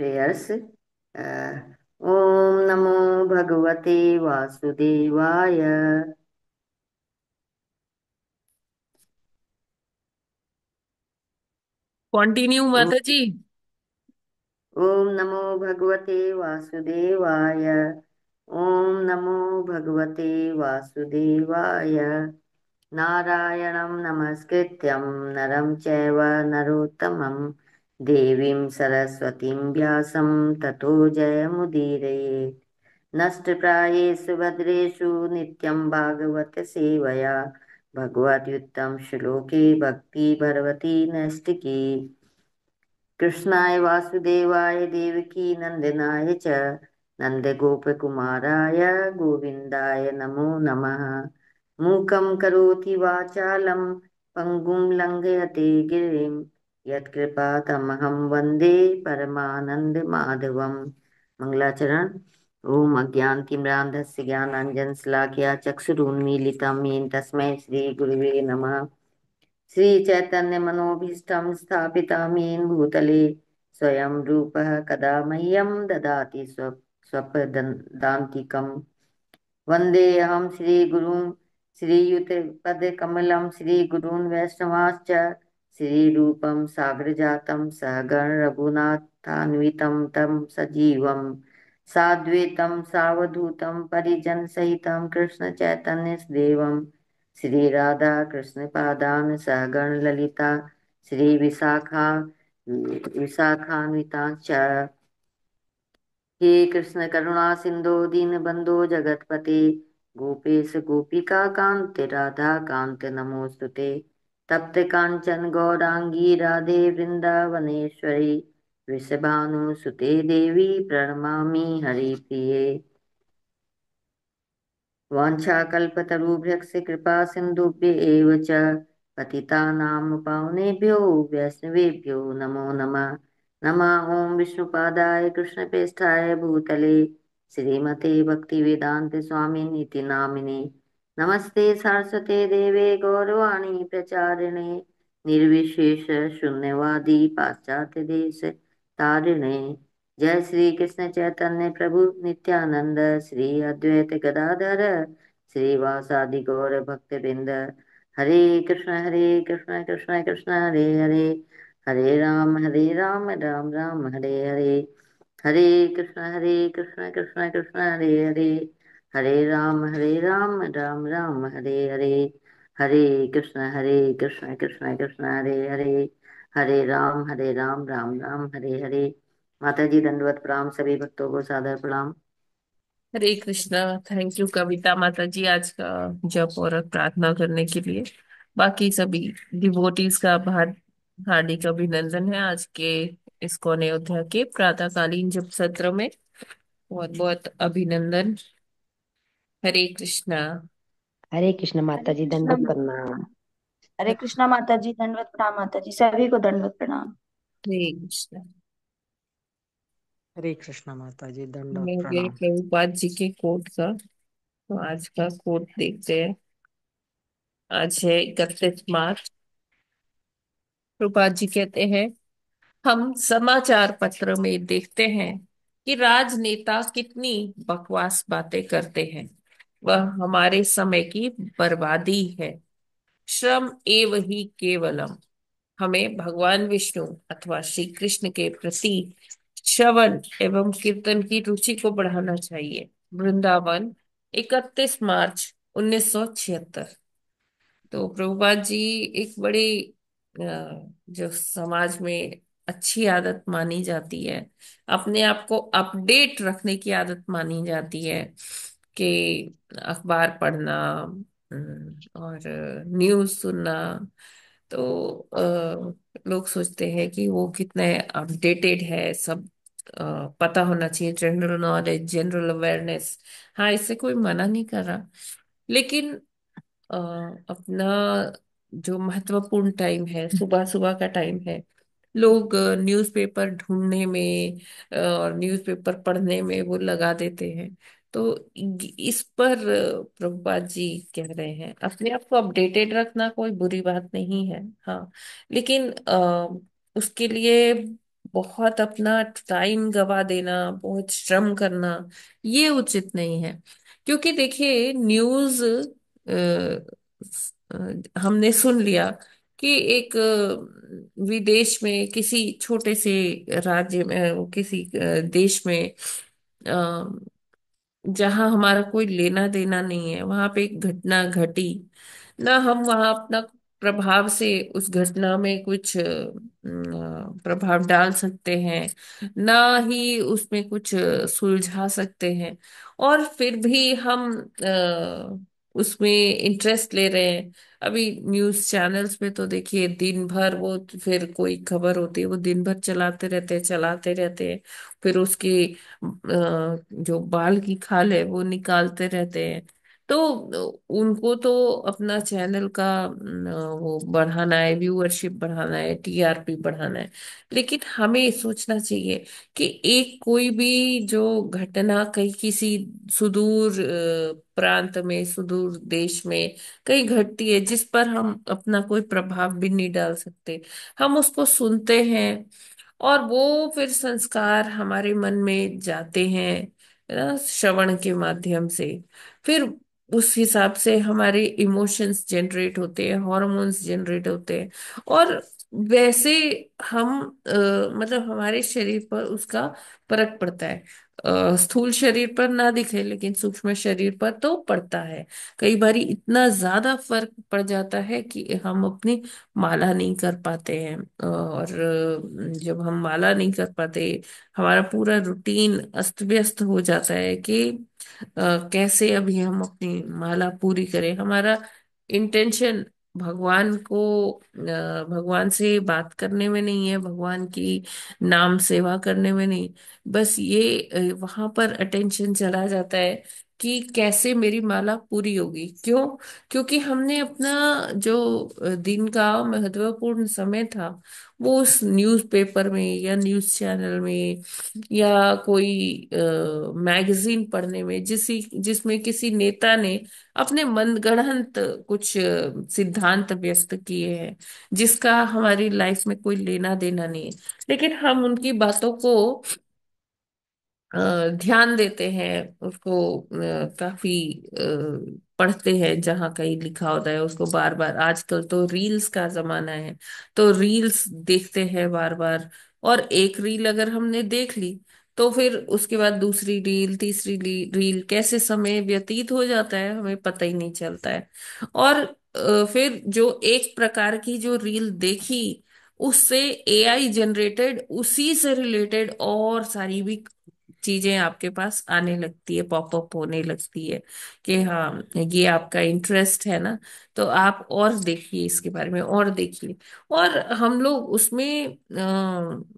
Prayers. ओम नमो भगवते वासुदेवाय। Continue ओ- माता जी। ओम नमो भगवते वासुदेवाय। ओम नमो भगवते वासुदेवाय। नारायणं नमस्कृत्यं नरं चैव नरोत्तमं देवीं सरस्वतीं व्यासं ततो जयमुदीरये। नष्टप्रायेषु भद्रेषु नित्यं भागवत सेवया भगवद्युत्तम श्लोके भक्ति भगवती नैष्टिकी। कृष्णाय वासुदेवाय देवकी नंदनाय च नन्दगोपकुमाराय गोविन्दाय नमो नमः। मूकं करोति वाचालं पङ्गुं लङ्घयते गिरिं यत्कृपातमहं वन्दे परमानन्दमाधवम्। मंगलाचरण। ओम अज्ञानतिमिरान्धस्य ज्ञानाञ्जनशलाकया चक्षुरुन्मीलितं येन तस्मै श्रीगुरुवे नमः। श्रीचैतन्यमनोभीष्टं स्थापितं येन भूतले स्वयं रूपः कदा मह्यं ददाति स्वपदान्तिकम्। वन्देऽहं श्रीगुरुं श्रीयुतपदकमलं श्रीगुरून् वैष्णवांश्च श्रीरूपं साग्रजातं सहगण रघुनाथान्वितं तं सजीवं साद्वैतं सावधूतं परिजनसहितं कृष्णचैतन्यदेवं श्रीराधा कृष्णपादान् सहगण ललिता विशाखान्विताश्च। हे कृष्ण करुणा सिंधु दीनबंधो जगतपते गोपेश गोपिका कांत राधा कांत नमोस्तुते। तप्त कांचन गौरांगी राधे वृंदावनेश्वरी वृषभानुसुते देवी प्रणमामि हरिप्रिये। वाञ्छाकल्पतरुभ्यश्च कृपा सिन्धुभ्य एव च पतितानां पावनेभ्यो वैष्णवेभ्यो नमो नमः। नमः ॐ विष्णुपादाय कृष्णप्रेष्ठाय भूतले श्रीमते भक्तिवेदान्त स्वामिनि इति नामिने। नमस्ते सरस्वते देवे गौरवाणी प्रचारिणे निर्विशेष शून्यवादी पाश्चात्य देश तारिणे। जय श्री कृष्ण चैतन्य प्रभु नित्यानंद श्री अद्वैत गदाधर श्रीवासादि गौर भक्त बिंद। हरे कृष्ण कृष्ण कृष्ण हरे हरे। हरे राम राम राम हरे हरे। हरे कृष्ण कृष्ण कृष्ण हरे हरे। हरे राम राम राम हरे हरे। हरे कृष्ण कृष्ण कृष्ण हरे हरे। हरे राम राम राम हरे हरे। माता जी दंडवत प्रणाम। सभी भक्तों को सादर प्रणाम। हरे कृष्णा। थैंक यू कविता माता जी आज का जप और प्रार्थना करने के लिए। बाकी सभी डिवोटीज का हार्दिक अभिनंदन है आज के इस्कॉन अयोध्या के प्रातःकालीन जप सत्र में। बहुत बहुत अभिनंदन। हरे कृष्णा। हरे कृष्ण हरे माता जी कृष्णा। दंडवत प्रणाम। हरे कृष्णा माता जी, दंडवत प्रणाम माता जी, सभी को दंडवत प्रणाम। हरे कृष्णा। हरे कृष्ण माता जी दंडवत मैं गए प्रणाम। प्रभुपाद जी के कोट का, तो आज का कोट देखते हैं। आज है 31 मार्च। प्रभुपाद जी कहते हैं, हम समाचार पत्र में देखते हैं कि राजनेता कितनी बकवास बातें करते हैं। वह हमारे समय की बर्बादी है। श्रम एव ही केवलम। हमें भगवान विष्णु अथवा श्री कृष्ण के प्रति श्रवण एवं कीर्तन की रुचि को बढ़ाना चाहिए। वृंदावन, 31 मार्च 1976। तो प्रभुपाद जी एक बड़ी जो समाज में अच्छी आदत मानी जाती है, अपने आप को अपडेट रखने की आदत मानी जाती है कि अखबार पढ़ना और न्यूज़ सुनना। तो लोग सोचते हैं कि वो कितने अपडेटेड है, सब पता होना चाहिए, जनरल नॉलेज, जनरल अवेयरनेस। हाँ, इससे कोई मना नहीं कर रहा, लेकिन अ, अपना जो महत्वपूर्ण टाइम है, सुबह सुबह का टाइम है, लोग न्यूज़पेपर ढूंढने में और न्यूज़पेपर पढ़ने में वो लगा देते हैं। तो इस पर प्रभुपाद जी कह रहे हैं, अपने आप को अपडेटेड रखना कोई बुरी बात नहीं है। हाँ, लेकिन उसके लिए बहुत अपना टाइम गवा देना, बहुत श्रम करना, ये उचित नहीं है। क्योंकि देखिए न्यूज़, हमने सुन लिया कि एक विदेश में किसी छोटे से राज्य में, किसी देश में, जहां हमारा कोई लेना देना नहीं है, वहां पे एक घटना घटी ना, हम वहां अपना प्रभाव से उस घटना में कुछ प्रभाव डाल सकते हैं, ना ही उसमें कुछ सुलझा सकते हैं। और फिर भी हम उसमें इंटरेस्ट ले रहे हैं। अभी न्यूज चैनल्स पे तो देखिए दिन भर वो, फिर कोई खबर होती है वो दिन भर चलाते रहते हैं, चलाते रहते हैं। फिर उसकी जो बाल की खाल है वो निकालते रहते हैं। तो उनको तो अपना चैनल का वो बढ़ाना है, व्यूअरशिप बढ़ाना है, टीआरपी बढ़ाना है। लेकिन हमें सोचना चाहिए कि एक कोई भी जो घटना कहीं किसी सुदूर प्रांत में, सुदूर देश में कहीं घटती है, जिस पर हम अपना कोई प्रभाव भी नहीं डाल सकते, हम उसको सुनते हैं और वो फिर संस्कार हमारे मन में जाते हैं, है ना, श्रवण के माध्यम से। फिर उस हिसाब से हमारे इमोशंस जनरेट होते हैं, हॉर्मोन्स जनरेट होते हैं, और वैसे हम मतलब हमारे शरीर पर उसका फर्क पड़ता है। स्थूल शरीर पर ना दिखे लेकिन सूक्ष्म शरीर पर तो पड़ता है। कई बार इतना ज्यादा फर्क पड़ जाता है कि हम अपनी माला नहीं कर पाते हैं। और जब हम माला नहीं कर पाते, हमारा पूरा रूटीन अस्त व्यस्त हो जाता है कि कैसे अभी हम अपनी माला पूरी करें। हमारा इंटेंशन भगवान को, भगवान से बात करने में नहीं है, भगवान की नाम सेवा करने में नहीं। बस ये वहां पर अटेंशन चला जाता है कि कैसे मेरी माला पूरी होगी। क्यों? क्योंकि हमने अपना जो दिन का महत्वपूर्ण समय था वो उस न्यूज़पेपर में या न्यूज़ चैनल में या कोई मैगजीन पढ़ने में, जिसमें किसी नेता ने अपने मनगढ़ंत कुछ सिद्धांत व्यक्त किए हैं, जिसका हमारी लाइफ में कोई लेना देना नहीं है, लेकिन हम उनकी बातों को ध्यान देते हैं, उसको काफी पढ़ते हैं। जहाँ कहीं लिखा होता है उसको बार बार, आजकल तो रील्स का जमाना है, तो रील्स देखते हैं बार बार। और एक रील अगर हमने देख ली तो फिर उसके बाद दूसरी रील, तीसरी रील, कैसे समय व्यतीत हो जाता है हमें पता ही नहीं चलता है। और फिर जो एक प्रकार की जो रील देखी, उससे एआई जनरेटेड उसी से रिलेटेड और सारी भी चीजें आपके पास आने लगती है, पॉपअप होने लगती है कि हाँ ये आपका इंटरेस्ट है ना, तो आप और देखिए, इसके बारे में और देखिए। और हम लोग उसमें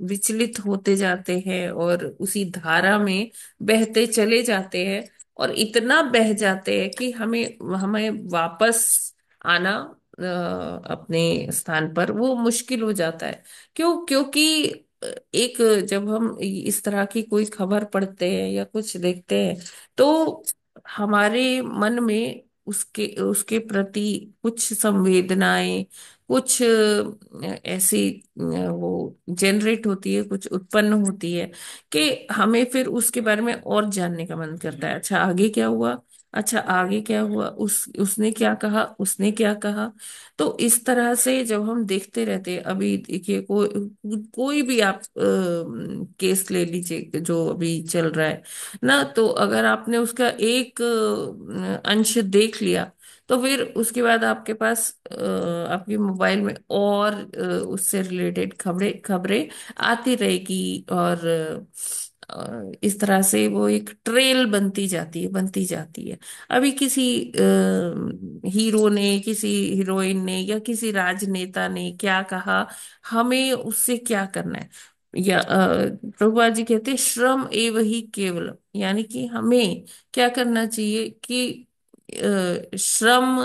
विचलित होते जाते हैं और उसी धारा में बहते चले जाते हैं, और इतना बह जाते हैं कि हमें हमें वापस आना अपने स्थान पर वो मुश्किल हो जाता है। क्यों? क्योंकि एक, जब हम इस तरह की कोई खबर पढ़ते हैं या कुछ देखते हैं, तो हमारे मन में उसके उसके प्रति कुछ संवेदनाएं, कुछ ऐसी वो जनरेट होती है, कुछ उत्पन्न होती है कि हमें फिर उसके बारे में और जानने का मन करता है। अच्छा आगे क्या हुआ, अच्छा आगे क्या हुआ, उसने क्या कहा, उसने क्या कहा। तो इस तरह से जब हम देखते रहते हैं, अभी देखिए कोई भी आप केस ले लीजिए जो अभी चल रहा है ना, तो अगर आपने उसका एक अंश देख लिया, तो फिर उसके बाद आपके पास आपके मोबाइल में और उससे रिलेटेड खबरें खबरें आती रहेगी। और इस तरह से वो एक ट्रेल बनती जाती है, बनती जाती है। अभी किसी हीरो ने, किसी हीरोइन ने या किसी राजनेता ने क्या कहा, हमें उससे क्या करना है? या प्रभुपाद जी कहते हैं श्रम एव ही केवल, यानी कि हमें क्या करना चाहिए कि श्रम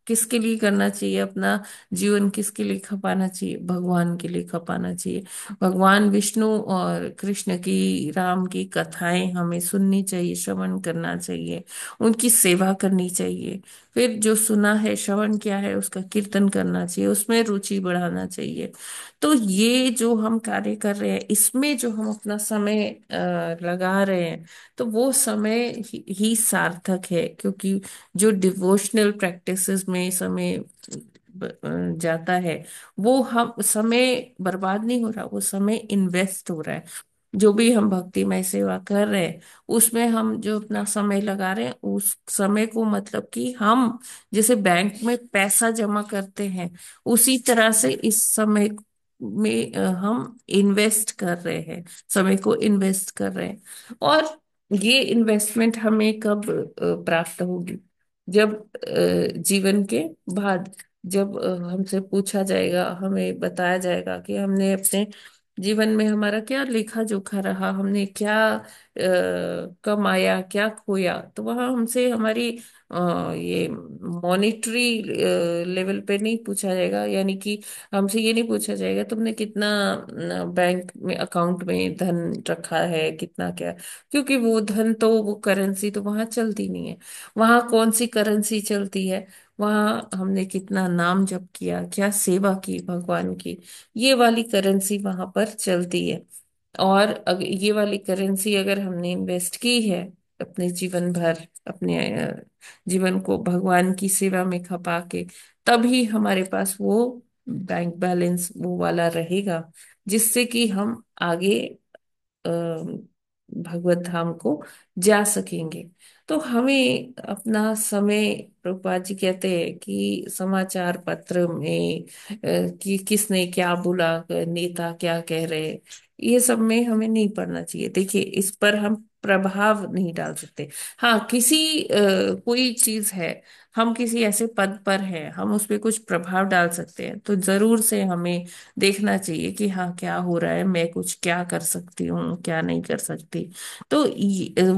किसके लिए करना चाहिए, अपना जीवन किसके लिए खपाना चाहिए? भगवान के लिए खपाना चाहिए। भगवान विष्णु और कृष्ण की, राम की कथाएं हमें सुननी चाहिए, श्रवण करना चाहिए, उनकी सेवा करनी चाहिए। फिर जो सुना है, श्रवण किया है, उसका कीर्तन करना चाहिए, उसमें रुचि बढ़ाना चाहिए। तो ये जो हम कार्य कर रहे हैं, इसमें जो हम अपना समय लगा रहे हैं, तो वो समय ही सार्थक है। क्योंकि जो डिवोशनल प्रैक्टिसेस में समय जाता है, वो हम समय बर्बाद नहीं हो रहा, वो समय इन्वेस्ट हो रहा है। जो भी हम भक्तिमय सेवा कर रहे हैं, उसमें हम जो अपना समय लगा रहे हैं, उस समय को मतलब कि हम जैसे बैंक में पैसा जमा करते हैं, उसी तरह से इस समय में हम इन्वेस्ट कर रहे हैं, समय को इन्वेस्ट कर रहे हैं। और ये इन्वेस्टमेंट हमें कब प्राप्त होगी? जब जीवन के बाद, जब हमसे पूछा जाएगा, हमें बताया जाएगा कि हमने अपने जीवन में हमारा क्या लेखा जोखा रहा, हमने क्या कमाया, क्या खोया। तो वहां हमसे हमारी ये मॉनेटरी लेवल पे नहीं पूछा जाएगा, यानी कि हमसे ये नहीं पूछा जाएगा तुमने कितना बैंक में अकाउंट में धन रखा है, कितना क्या। क्योंकि वो धन तो, वो करेंसी तो वहां चलती नहीं है। वहां कौन सी करेंसी चलती है? वहां हमने कितना नाम जप किया, क्या सेवा की भगवान की, ये वाली करेंसी वहां पर चलती है। और अगर ये वाली करेंसी अगर हमने इन्वेस्ट की है अपने जीवन भर, अपने जीवन को भगवान की सेवा में खपा के, तभी हमारे पास वो बैंक बैलेंस वो वाला रहेगा, जिससे कि हम आगे भगवत धाम को जा सकेंगे। तो हमें अपना समय, प्रभुपाद जी कहते हैं कि समाचार पत्र में कि किसने क्या बोला, नेता क्या कह रहे, ये सब में हमें नहीं पढ़ना चाहिए। देखिए, इस पर हम प्रभाव नहीं डाल सकते। हाँ, किसी कोई चीज है, हम किसी ऐसे पद पर हैं, हम उस पर कुछ प्रभाव डाल सकते हैं, तो जरूर से हमें देखना चाहिए कि हाँ क्या हो रहा है, मैं कुछ क्या कर सकती हूँ, क्या नहीं कर सकती। तो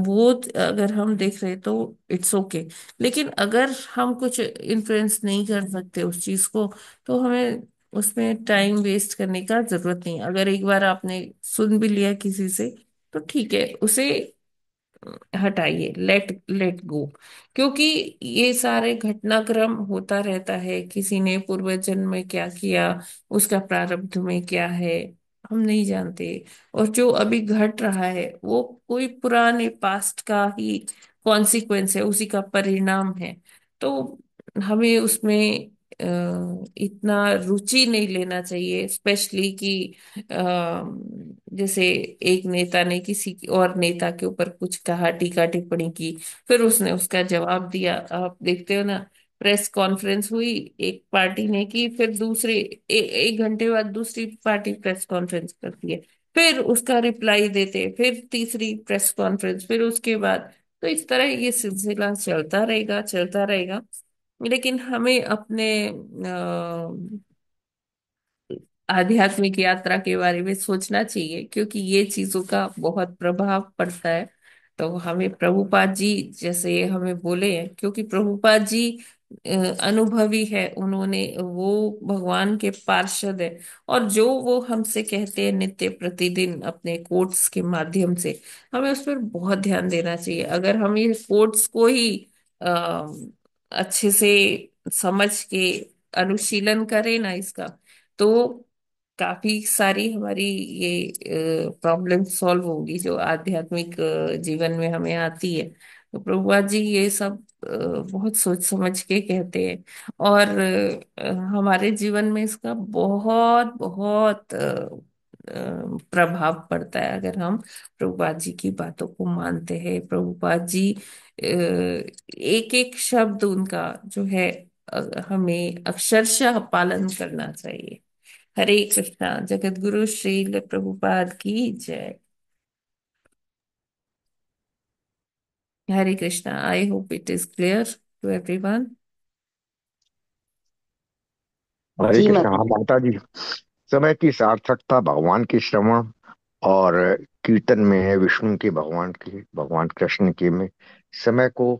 वो अगर हम देख रहे तो इट्स ओके। लेकिन अगर हम कुछ इन्फ्लुएंस नहीं कर सकते उस चीज को, तो हमें उसमें टाइम वेस्ट करने का जरूरत नहीं। अगर एक बार आपने सुन भी लिया किसी से, तो ठीक है, उसे हटाइए, लेट लेट गो। क्योंकि ये सारे घटनाक्रम होता रहता है, किसी ने पूर्व जन्म में क्या किया, उसका प्रारब्ध में क्या है, हम नहीं जानते। और जो अभी घट रहा है, वो कोई पुराने पास्ट का ही कॉन्सिक्वेंस है, उसी का परिणाम है। तो हमें उसमें इतना रुचि नहीं लेना चाहिए। स्पेशली कि जैसे एक नेता ने किसी और नेता के ऊपर कुछ कहा, टीका टिप्पणी की, फिर उसने उसका जवाब दिया। आप देखते हो ना, प्रेस कॉन्फ्रेंस हुई, एक पार्टी ने की, फिर एक घंटे बाद दूसरी पार्टी प्रेस कॉन्फ्रेंस करती है, फिर उसका रिप्लाई देते, फिर तीसरी प्रेस कॉन्फ्रेंस, फिर उसके बाद। तो इस तरह ये सिलसिला चलता रहेगा, चलता रहेगा। लेकिन हमें अपने आध्यात्मिक यात्रा के बारे में सोचना चाहिए, क्योंकि ये चीजों का बहुत प्रभाव पड़ता है। तो हमें प्रभुपाद जी जैसे हमें बोले हैं, क्योंकि प्रभुपाद जी अनुभवी है, उन्होंने, वो भगवान के पार्षद है। और जो वो हमसे कहते हैं नित्य प्रतिदिन अपने कोट्स के माध्यम से, हमें उस पर बहुत ध्यान देना चाहिए। अगर हम ये कोट्स को ही अ, अच्छे से समझ के अनुशीलन करें ना इसका, तो काफी सारी हमारी ये प्रॉब्लम सॉल्व होगी, जो आध्यात्मिक जीवन में हमें आती है। तो प्रभुपाद जी ये सब बहुत सोच समझ के कहते हैं। और हमारे जीवन में इसका बहुत बहुत प्रभाव पड़ता है, अगर हम प्रभुपाद जी की बातों को मानते हैं। प्रभुपाद जी एक एक शब्द उनका जो है, हमें अक्षरशः पालन करना चाहिए। हरे कृष्णा। जगत गुरु श्रील प्रभुपाद की जय। Hare Krishna. I hope it is clear to everyone. Hare ji Krishna. माता हाँ जी। माता जी, समय की सार्थकता भगवान के श्रवण और कीर्तन में है, विष्णु के, भगवान के, भगवान कृष्ण के में। समय को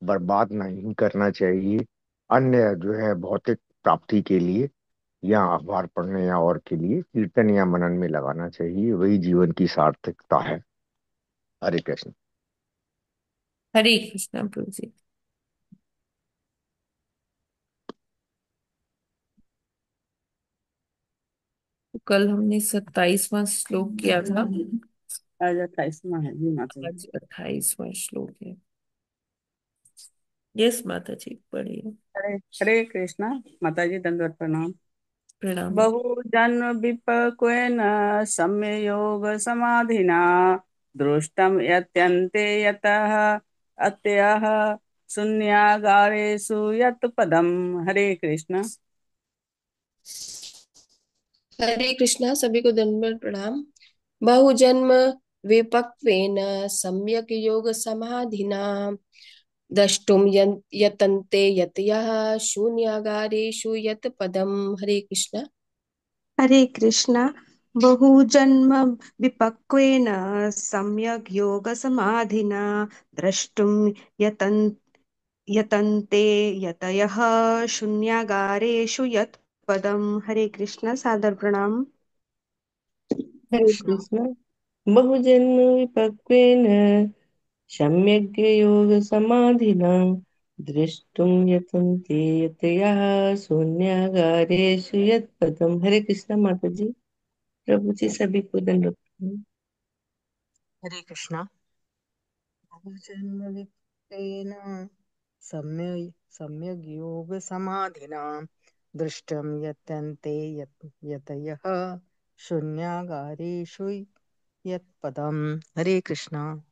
बर्बाद नहीं करना चाहिए अन्य जो है भौतिक प्राप्ति के लिए, या अखबार पढ़ने या और के लिए। कीर्तन या मनन में लगाना चाहिए, वही जीवन की सार्थकता है। हरे कृष्ण। हरे कृष्णा प्रभु जी। तो कल हमने 27वां श्लोक किया था। आज 28वां है जी माता जी। आज 28वां श्लोक है। यस माता जी, पढ़िए। हरे हरे कृष्णा। माता जी दंडवत प्रणाम। प्रणाम। बहुजन विपक्वेन सम्ययोग समाधिना दृष्टम यत्यन्ते यतः अत्यः शून्यागारेषु यत् पदम। हरे कृष्णा। हरे कृष्णा। सभी को दंडवत प्रणाम। बहुजन्म विपक्वेन सम्यक योग समाधिना द्रष्टुम यतन्ते यतयः शून्यागारेषु यत पदम। हरे कृष्णा। हरे कृष्णा। बहुजन्म विपक्वेन सम्यग् योगसमाधिना द्रष्टुं यतन् यतन्ते यतयः शून्यागारेषु यत् पदम्। हरे कृष्णा। सादर प्रणाम। हरे कृष्णा। कृष्ण। बहुजन्म विपक्वेन सम्यग्योगसमाधिना द्रष्टुं यतन्ते यतयः शून्यागारेषु यत्पदम्। हरे कृष्णा माता जी। प्रभु जी सभी को दंडवत प्रणाम। हरे कृष्णा। बहुजन्म विपक्वेन सम्यग् योग समाधिना दृष्टं यत्यन्ते यतयः शून्यागारेषु यत्पदम्। हरे कृष्णा।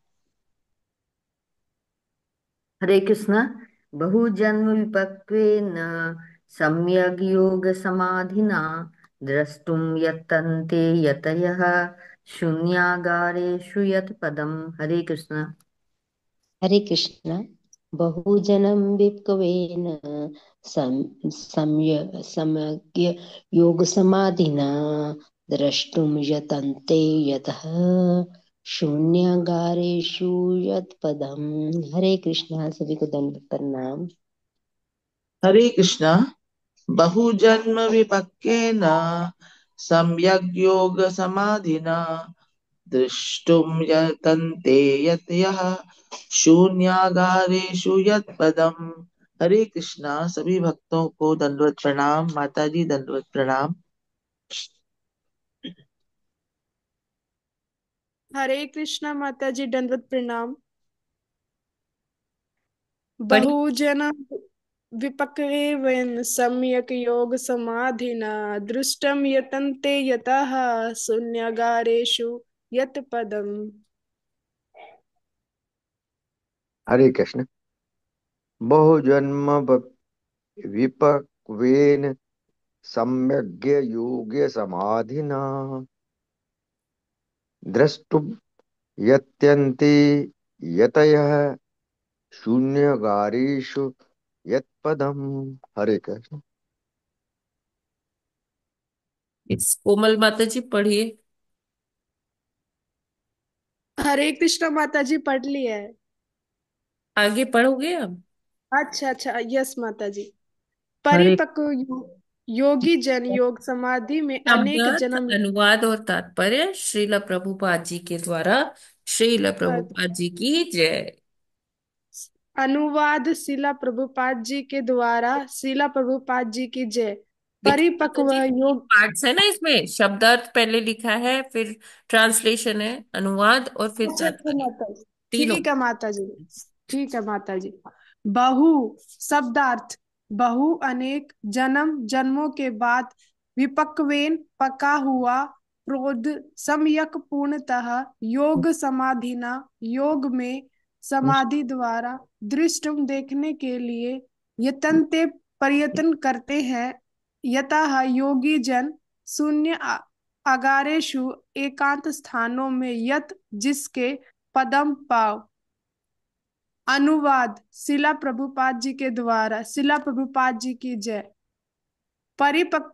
हरे कृष्ण। बहुजन्म विपक्वेन सम्यग् योग समाधिना द्रष्टुं यतन्ते यतयः शून्यागारेषु यत् पदम्। हरे कृष्ण। हरे कृष्णा। बहुजनं विपक्वेन सम्यग् योग समाधिना द्रष्टुं यतन्ते यतः शून्यागारेषु यत्पदम्। हरे कृष्णा। सभी को दंडवत प्रणाम। हरे कृष्णा। बहुजन्म विपक्केन सम्यग् योग समाधिना द्रष्टुं यतन्ते यतयः शून्यागारेषु यत्पदम्। हरे कृष्णा। सभी भक्तों को दंडवत प्रणाम। माता जी दंडवत प्रणाम। हरे कृष्णा। माता जी दंडवत प्रणाम। पढ़िए। बहुजन विपक्वेन सम्यक योग समाधिना दृष्टम यतन्ते यतः शून्यागारेषु यत् पदम्। हरे कृष्ण। बहुजन्म विपक्वेन सम्यग् योगे समाधिना द्रष्टुं यत्यन्ते यतयः शून्यगारेषु यत्पदम्। हरे कृष्ण। इस कोमल माता जी, पढ़िए। हरे कृष्णा। माता जी पढ़ लिया है। आगे पढ़ोगे अब? अच्छा अच्छा, यस माता जी। हरे। परिपक्व योगी जन योग समाधि में अनेक शब्दार्थ, जन्म। अनुवाद और तात्पर्य श्रील प्रभुपाद जी के द्वारा। श्रील प्रभुपाद जी की जय। अनुवाद शिला प्रभुपाद जी के द्वारा। शिला प्रभुपाद जी की जय। देखिए माता परिपक्व जी, तीन योग। पार्ट्स है ना इसमें। शब्दार्थ पहले लिखा है, फिर ट्रांसलेशन है, अनुवाद और फिर अच्छा अच्छा तात्पर्य। माता जी। तीनों। ठीक है माता जी। ठीक है माता जी। बहु शब्दार्थ। बहु अनेक जन्म जन्मों के बाद विपक्वेन पका हुआ क्रोध सम्यक पूर्णतः योग समाधिना योग में समाधि द्वारा दृष्टुम देखने के लिए यतन्ते प्रयत्न करते हैं। यतः योगी जन शून्य अगारेशु एकांत स्थानों में यत जिसके पदम पाव। अनुवाद शिला प्रभुपाद जी के द्वारा। शिला प्रभुपाद जी की जय। परिपक्व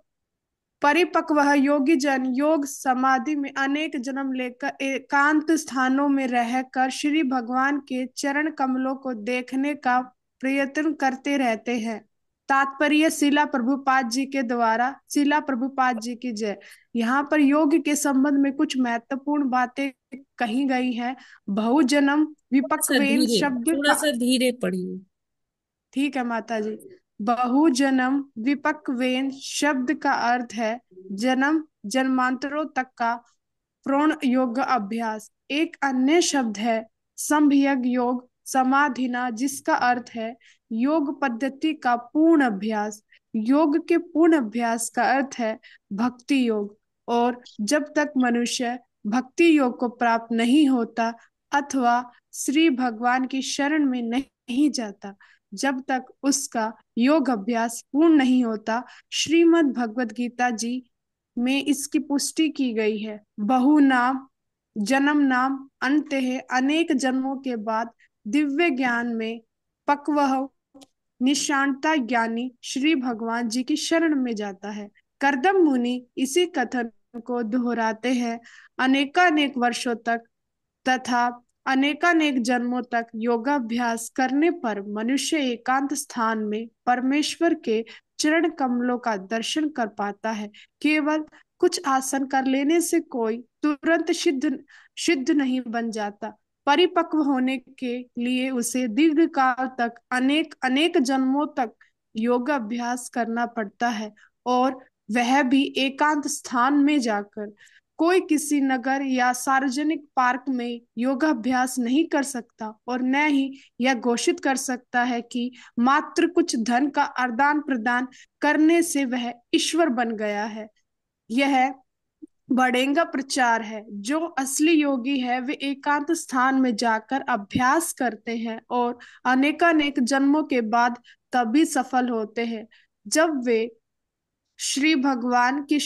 परिपक्व योगी जन योग समाधि में अनेक जन्म लेकर एकांत स्थानों में रहकर श्री भगवान के चरण कमलों को देखने का प्रयत्न करते रहते हैं। तात्पर्य शिला प्रभुपाद जी के द्वारा। शिला प्रभुपाद जी की जय। यहाँ पर योग के संबंध में कुछ महत्वपूर्ण बातें कही गई हैं। बहुजन्म थोड़ा सा विपक्वेन धीरे, शब्द थोड़ा का। सा धीरे पढ़िए। ठीक है माता जी। बहुजन्म विपक्वेन शब्द का अर्थ है जन्म जन्मांतरों तक का पूर्ण योग अभ्यास। एक अन्य शब्द है संभयग योग समाधिना, जिसका अर्थ है योग पद्धति का पूर्ण अभ्यास। योग के पूर्ण अभ्यास का अर्थ है भक्ति योग। और जब तक मनुष्य भक्ति योग को प्राप्त नहीं होता अथवा श्री भगवान की शरण में नहीं जाता, जब तक उसका योग अभ्यास पूर्ण नहीं होता, श्रीमद् भगवत गीता जी में इसकी पुष्टि की गई है। बहु नाम जन्म नाम अंत है, अनेक जन्मों के बाद दिव्य ज्ञान में पक्व निशांता ज्ञानी श्री भगवान जी की शरण में जाता है। करदम मुनि इसी कथन को दोहराते हैं। अनेकानेक वर्षों तक तथा अनेकानेक जन्मों तक योगाभ्यास करने पर मनुष्य एकांत स्थान में परमेश्वर के चरण कमलों का दर्शन कर पाता है। केवल कुछ आसन कर लेने से कोई तुरंत सिद्ध सिद्ध नहीं बन जाता। परिपक्व होने के लिए उसे दीर्घ काल तक अनेक अनेक जन्मों तक योगाभ्यास करना पड़ता है, और वह भी एकांत स्थान में जाकर। कोई किसी नगर या सार्वजनिक पार्क में योगाभ्यास नहीं कर सकता और न ही यह घोषित कर सकता है कि मात्र कुछ धन का आदान प्रदान करने से वह ईश्वर बन गया है। यह बढ़ेगा प्रचार है। जो असली योगी है वे एकांत स्थान में जाकर अभ्यास करते हैं और अनेकानेक जन्मों के बाद तभी सफल होते हैं, जब वे श्री भगवान की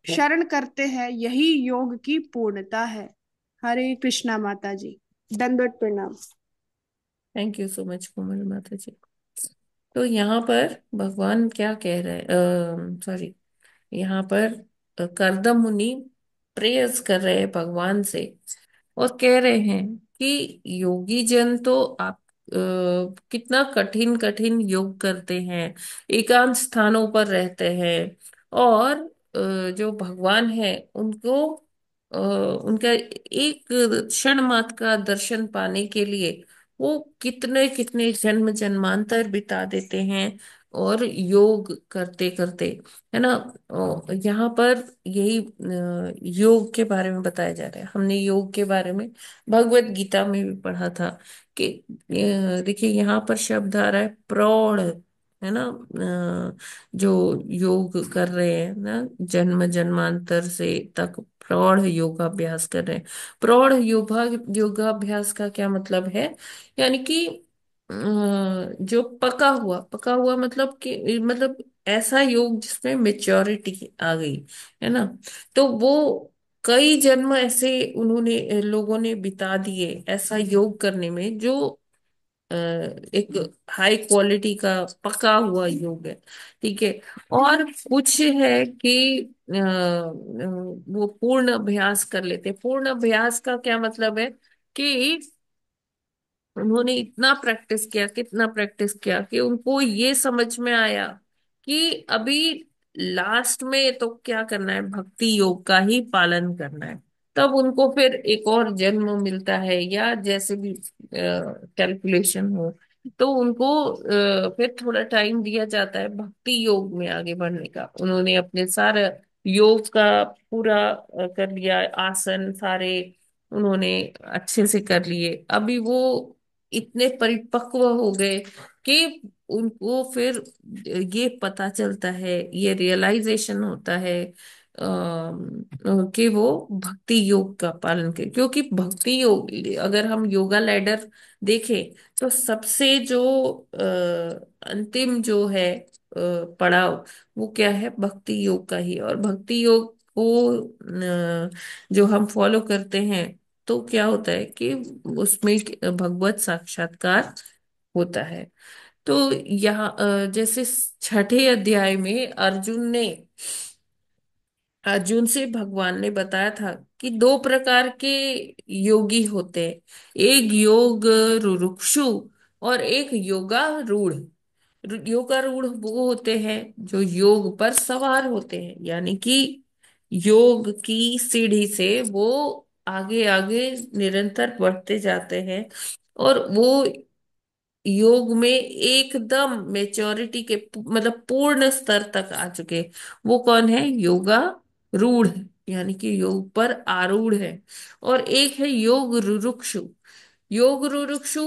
शरण करते हैं। यही योग की पूर्णता है। हरे कृष्णा माता जी, दंडवत प्रणाम। थैंक यू सो मच कोमल माता जी। तो यहाँ पर भगवान क्या कह रहे हैं, सॉरी, यहाँ पर करदम मुनि प्रेयर्स कर रहे हैं भगवान से और कह रहे हैं कि योगी जन तो आप कितना कठिन कठिन योग करते हैं, एकांत स्थानों पर रहते हैं, और जो भगवान है उनको उनका एक क्षण मात्र का दर्शन पाने के लिए वो कितने कितने जन्म जन्मांतर बिता देते हैं और योग करते करते, है ना। यहाँ पर यही योग के बारे में बताया जा रहा है। हमने योग के बारे में भगवत गीता में भी पढ़ा था कि देखिए यहाँ पर शब्द आ रहा है प्रौढ़, है ना। जो योग कर रहे हैं ना जन्म जन्मांतर से तक प्रौढ़ योगाभ्यास कर रहे हैं। प्रौढ़ योगाभ्यास का क्या मतलब है, यानी कि जो पका हुआ मतलब कि मतलब ऐसा योग जिसमें मेच्योरिटी आ गई, है ना। तो वो कई जन्म ऐसे उन्होंने लोगों ने बिता दिए ऐसा योग करने में, जो एक हाई क्वालिटी का पका हुआ योग है, ठीक है। और कुछ है कि वो पूर्ण अभ्यास कर लेते। पूर्ण अभ्यास का क्या मतलब है कि उन्होंने इतना प्रैक्टिस किया, कितना प्रैक्टिस किया कि उनको ये समझ में आया कि अभी लास्ट में तो क्या करना है, भक्ति योग का ही पालन करना है। तब उनको फिर एक और जन्म मिलता है या जैसे भी कैलकुलेशन हो, तो उनको फिर थोड़ा टाइम दिया जाता है भक्ति योग में आगे बढ़ने का। उन्होंने अपने सारे योग का पूरा कर लिया, आसन सारे उन्होंने अच्छे से कर लिए। अभी वो इतने परिपक्व हो गए कि उनको फिर ये पता चलता है, ये रियलाइजेशन होता है कि वो भक्ति योग का पालन करें। क्योंकि भक्ति योग, अगर हम योगा लैडर देखें तो सबसे जो अंतिम जो है पड़ाव, वो क्या है, भक्ति योग का ही। और भक्ति योग को जो हम फॉलो करते हैं तो क्या होता है कि उसमें भगवत साक्षात्कार होता है। तो यहाँ जैसे छठे अध्याय में अर्जुन से भगवान ने बताया था कि दो प्रकार के योगी होते हैं, एक योग रुरुक्षु और एक योगारूढ़। योगारूढ़ वो होते हैं जो योग पर सवार होते हैं, यानी कि योग की सीढ़ी से वो आगे आगे निरंतर बढ़ते जाते हैं, और वो योग में एकदम मेच्योरिटी के मतलब पूर्ण स्तर तक आ चुके, वो कौन है? योगा रूढ़, यानी कि योग पर आरूढ़ है। और एक है योग रुरुक्षु। योग रुरुक्षु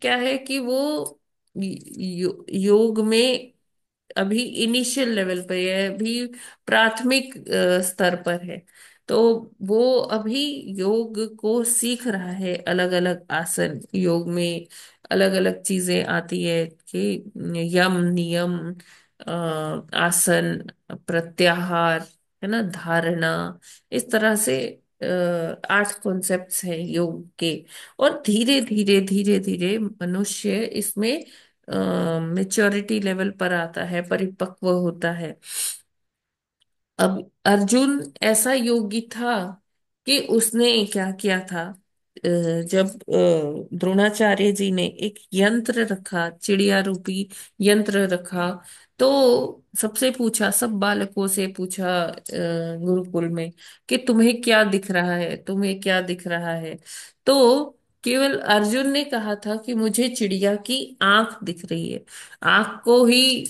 क्या है कि वो योग में अभी इनिशियल लेवल पर है, अभी प्राथमिक स्तर पर है। तो वो अभी योग को सीख रहा है, अलग अलग आसन योग में अलग अलग चीजें आती है कि यम नियम, आसन, प्रत्याहार, है ना, धारणा, इस तरह से 8 कॉन्सेप्ट्स हैं योग के। और धीरे धीरे धीरे धीरे मनुष्य इसमें मेच्योरिटी लेवल पर आता है, परिपक्व होता है। अब अर्जुन ऐसा योगी था कि उसने क्या किया था, जब द्रोणाचार्य जी ने एक यंत्र रखा, चिड़िया रूपी यंत्र रखा, तो सबसे पूछा, सब बालकों से पूछा गुरुकुल में कि तुम्हें क्या दिख रहा है, तुम्हें क्या दिख रहा है। तो केवल अर्जुन ने कहा था कि मुझे चिड़िया की आंख दिख रही है। आंख को ही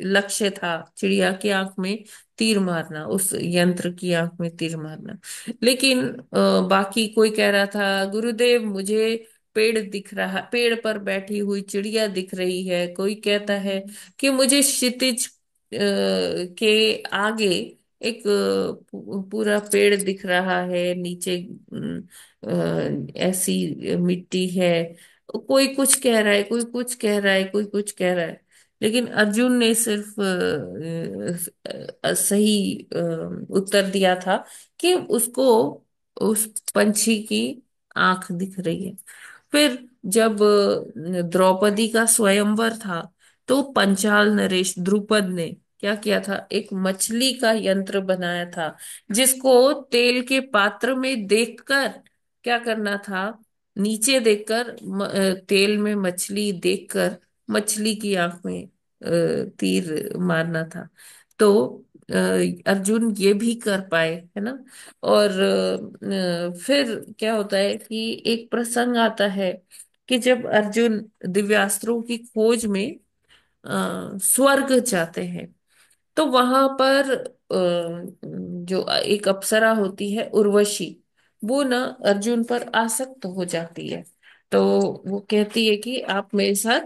लक्ष्य था, चिड़िया की आंख में तीर मारना, उस यंत्र की आंख में तीर मारना। लेकिन बाकी कोई कह रहा था गुरुदेव मुझे पेड़ दिख रहा, पेड़ पर बैठी हुई चिड़िया दिख रही है। कोई कहता है कि मुझे क्षितिज के आगे एक पूरा पेड़ दिख रहा है, नीचे ऐसी मिट्टी है। कोई कुछ कह रहा है, कोई कुछ कह रहा है, कोई कुछ कह रहा है। लेकिन अर्जुन ने सिर्फ सही उत्तर दिया था कि उसको उस पंछी की आंख दिख रही है। फिर जब द्रौपदी का स्वयंवर था, तो पंचाल नरेश द्रुपद ने क्या किया था, एक मछली का यंत्र बनाया था, जिसको तेल के पात्र में देखकर क्या करना था, नीचे देखकर तेल में मछली देखकर मछली की आंख में तीर मारना था। तो अर्जुन ये भी कर पाए, है ना। और फिर क्या होता है कि एक प्रसंग आता है कि जब अर्जुन दिव्यास्त्रों की खोज में स्वर्ग जाते हैं, तो वहां पर जो एक अप्सरा होती है उर्वशी, वो ना अर्जुन पर आसक्त हो जाती है। तो वो कहती है कि आप मेरे साथ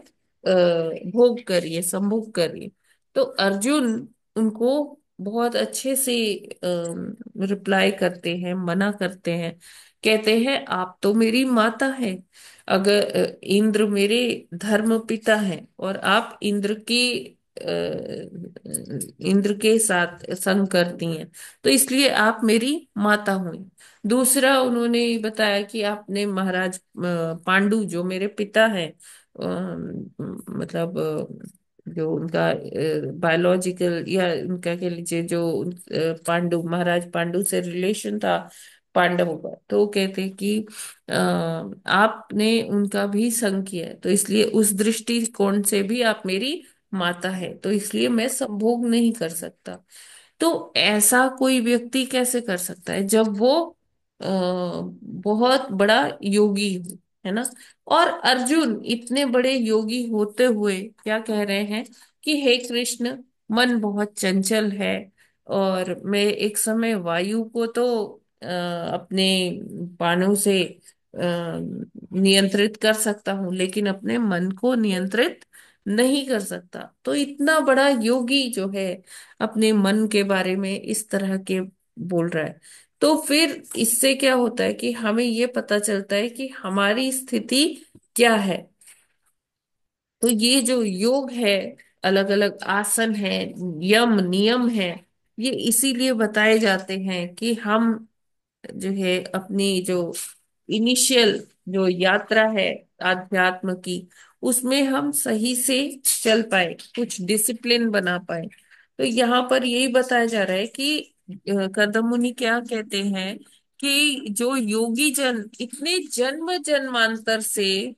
भोग करिए, संभोग करिए। तो अर्जुन उनको बहुत अच्छे से रिप्लाई करते हैं, मना करते हैं। कहते हैं आप तो मेरी माता हैं, अगर इंद्र मेरे धर्म पिता हैं, और आप इंद्र के साथ संग करती हैं, तो इसलिए आप मेरी माता हुई। दूसरा उन्होंने बताया कि आपने महाराज पांडु जो मेरे पिता हैं, मतलब जो उनका बायोलॉजिकल या उनका कह लीजिए जो पांडु, महाराज पांडु से रिलेशन था पांडवों का, तो वो कहते हैं कि आपने उनका भी संग किया है, तो इसलिए उस दृष्टिकोण से भी आप मेरी माता है, तो इसलिए मैं संभोग नहीं कर सकता। तो ऐसा कोई व्यक्ति कैसे कर सकता है जब वो बहुत बड़ा योगी हो, है ना। और अर्जुन इतने बड़े योगी होते हुए क्या कह रहे हैं कि हे कृष्ण, मन बहुत चंचल है, और मैं एक समय वायु को तो अपने बाणों से नियंत्रित कर सकता हूँ, लेकिन अपने मन को नियंत्रित नहीं कर सकता। तो इतना बड़ा योगी जो है अपने मन के बारे में इस तरह के बोल रहा है। तो फिर इससे क्या होता है कि हमें ये पता चलता है कि हमारी स्थिति क्या है। तो ये जो योग है, अलग अलग आसन है, यम नियम है, ये इसीलिए बताए जाते हैं कि हम जो है अपनी जो इनिशियल जो यात्रा है आध्यात्म की, उसमें हम सही से चल पाए, कुछ डिसिप्लिन बना पाए। तो यहाँ पर यही बताया जा रहा है कि कदम मुनि क्या कहते हैं कि जो योगी जन इतने जन्म जन्मांतर से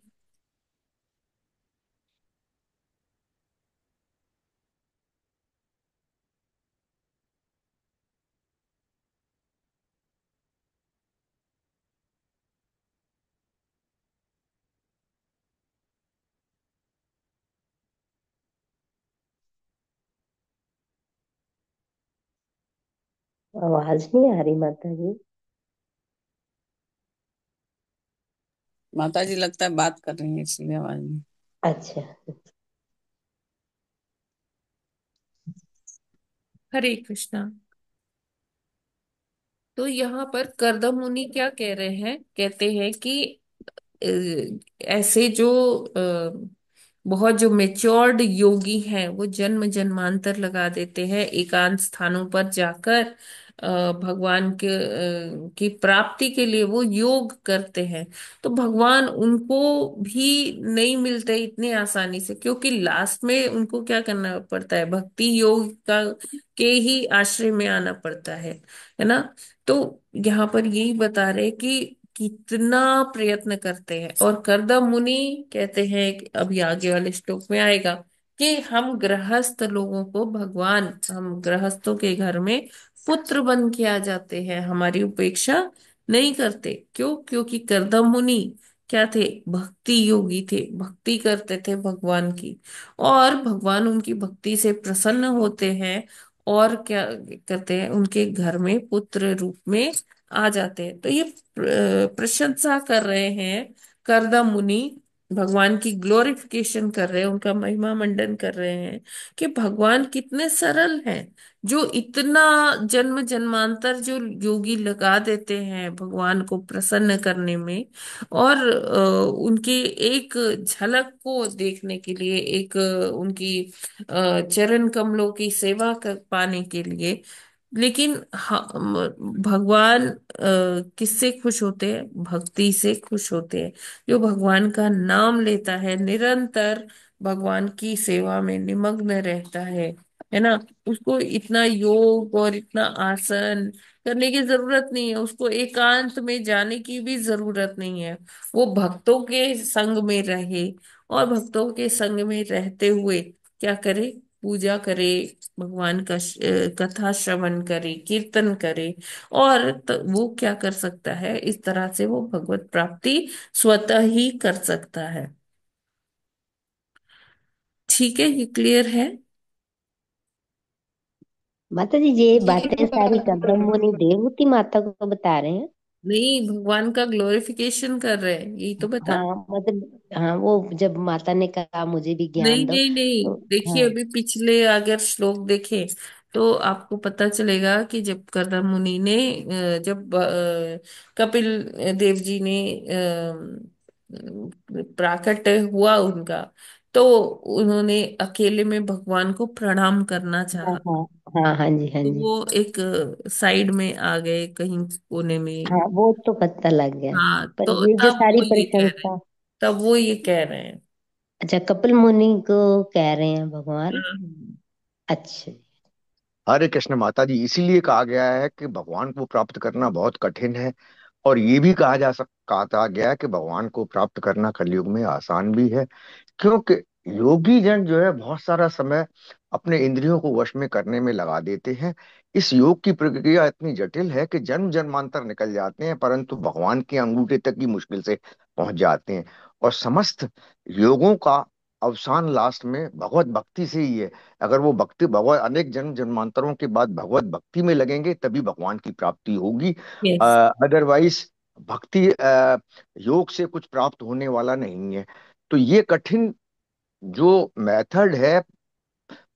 आवाज नहीं आ रही माता जी। माता जी लगता है बात कर रही है इसलिए आवाज नहीं। अच्छा। हरे कृष्णा। तो यहाँ पर करदम मुनि क्या कह रहे हैं, कहते हैं कि ऐसे जो बहुत जो मेच्योर्ड योगी हैं वो जन्म जन्मांतर लगा देते हैं एकांत स्थानों पर जाकर भगवान की प्राप्ति के लिए वो योग करते हैं। तो भगवान उनको भी नहीं मिलते इतने आसानी से, क्योंकि लास्ट में उनको क्या करना पड़ता है, भक्ति योग का के ही आश्रय में आना पड़ता है ना। तो यहाँ पर यही बता रहे कि कितना प्रयत्न करते हैं। और करदम मुनि कहते हैं कि अभी आगे वाले श्लोक में आएगा कि हम गृहस्थ लोगों को भगवान, हम गृहस्थों के घर में पुत्र बन के आ जाते हैं, हमारी उपेक्षा नहीं करते। क्यों? क्योंकि करदम मुनि क्या थे, भक्ति योगी थे, भक्ति करते थे भगवान की, और भगवान उनकी भक्ति से प्रसन्न होते हैं और क्या करते हैं, उनके घर में पुत्र रूप में आ जाते हैं। तो ये प्रशंसा कर रहे हैं करदम मुनि, भगवान की ग्लोरिफिकेशन कर रहे हैं, उनका महिमा मंडन कर रहे हैं कि भगवान कितने सरल हैं, जो इतना जन्म जन्मांतर जो योगी लगा देते हैं भगवान को प्रसन्न करने में, और उनके एक झलक को देखने के लिए, एक उनकी चरण कमलों की सेवा कर पाने के लिए। लेकिन भगवान किससे खुश होते हैं? भक्ति से खुश होते हैं। जो भगवान का नाम लेता है, निरंतर भगवान की सेवा में निमग्न रहता है ना, उसको इतना योग और इतना आसन करने की जरूरत नहीं है, उसको एकांत में जाने की भी जरूरत नहीं है। वो भक्तों के संग में रहे, और भक्तों के संग में रहते हुए क्या करे, पूजा करे, भगवान का कथा श्रवण करे, कीर्तन करे। और वो क्या कर सकता है, इस तरह से वो भगवत प्राप्ति स्वतः ही कर सकता है। ठीक है, ये क्लियर है? माता जी ये बातें सारी कदम मुनि देवहूति माता को बता रहे हैं। नहीं, भगवान का ग्लोरिफिकेशन कर रहे हैं, यही तो बता। हाँ मतलब, हाँ वो जब माता ने कहा मुझे भी नहीं ज्ञान दो नहीं नहीं, तो। देखिए हाँ अभी पिछले अगर श्लोक देखें तो आपको पता चलेगा कि जब करदम मुनि ने जब कपिल देव जी ने प्राकट्य हुआ उनका, तो उन्होंने अकेले में भगवान को प्रणाम करना हाँ चाहा। हाँ हाँ हाँ जी हाँ तो जी। वो एक साइड में आ गए कहीं कोने में। हाँ वो तो पता लग गया। हाँ, पर तो ये जो तब सारी वो ये कह रहे हैं, प्रशंसा, तब वो ये कह रहे हैं। अच्छा कपिल मुनि को कह रहे हैं भगवान। हाँ, अच्छा। हरे कृष्ण माता जी, इसीलिए कहा गया है कि भगवान को प्राप्त करना बहुत कठिन है। और ये भी कहा गया है कि भगवान को प्राप्त करना कलयुग में आसान भी है। क्योंकि योगी जन जो है बहुत सारा समय अपने इंद्रियों को वश में करने में लगा देते हैं। इस योग की प्रक्रिया इतनी जटिल है कि जन्म जन्मांतर निकल जाते हैं, परंतु भगवान के अंगूठे तक ही मुश्किल से पहुंच जाते हैं। और समस्त योगों का अवसान लास्ट में भगवत भक्ति से ही है। अगर वो भक्ति भगवत अनेक जन्म जन्मांतरों के बाद भगवत भक्ति में लगेंगे तभी भगवान की प्राप्ति होगी। यस। अदरवाइज भक्ति योग से कुछ प्राप्त होने वाला नहीं है। तो ये कठिन जो मेथड है,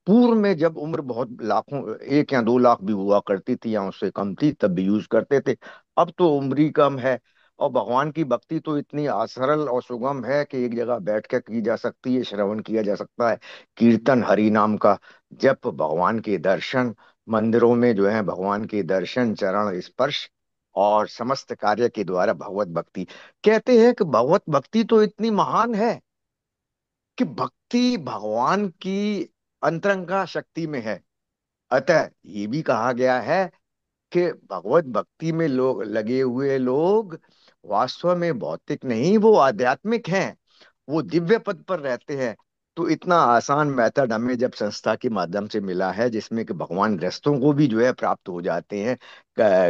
पूर्व में जब उम्र बहुत लाखों 1 या 2 लाख भी हुआ करती थी या उससे कम थी तब भी यूज करते थे। अब तो उम्र ही कम है। और भगवान की भक्ति तो इतनी सरल और सुगम है कि एक जगह बैठ कर की जा सकती है, श्रवण किया जा सकता है, कीर्तन हरि नाम का, जप, भगवान के दर्शन, मंदिरों में जो है भगवान के दर्शन, चरण स्पर्श, और समस्त कार्य के द्वारा भगवत भक्ति। कहते हैं कि भगवत भक्ति तो इतनी महान है कि भक्ति भगवान की अंतरंगा शक्ति में है। अतः ये भी कहा गया है कि भगवत भक्ति में लोग लगे हुए लोग वास्तव में भौतिक नहीं, वो आध्यात्मिक हैं, वो दिव्य पद पर रहते हैं। तो इतना आसान मेथड हमें जब संस्था के माध्यम से मिला है जिसमें कि भगवान ग्रस्तों को भी जो है प्राप्त हो जाते हैं,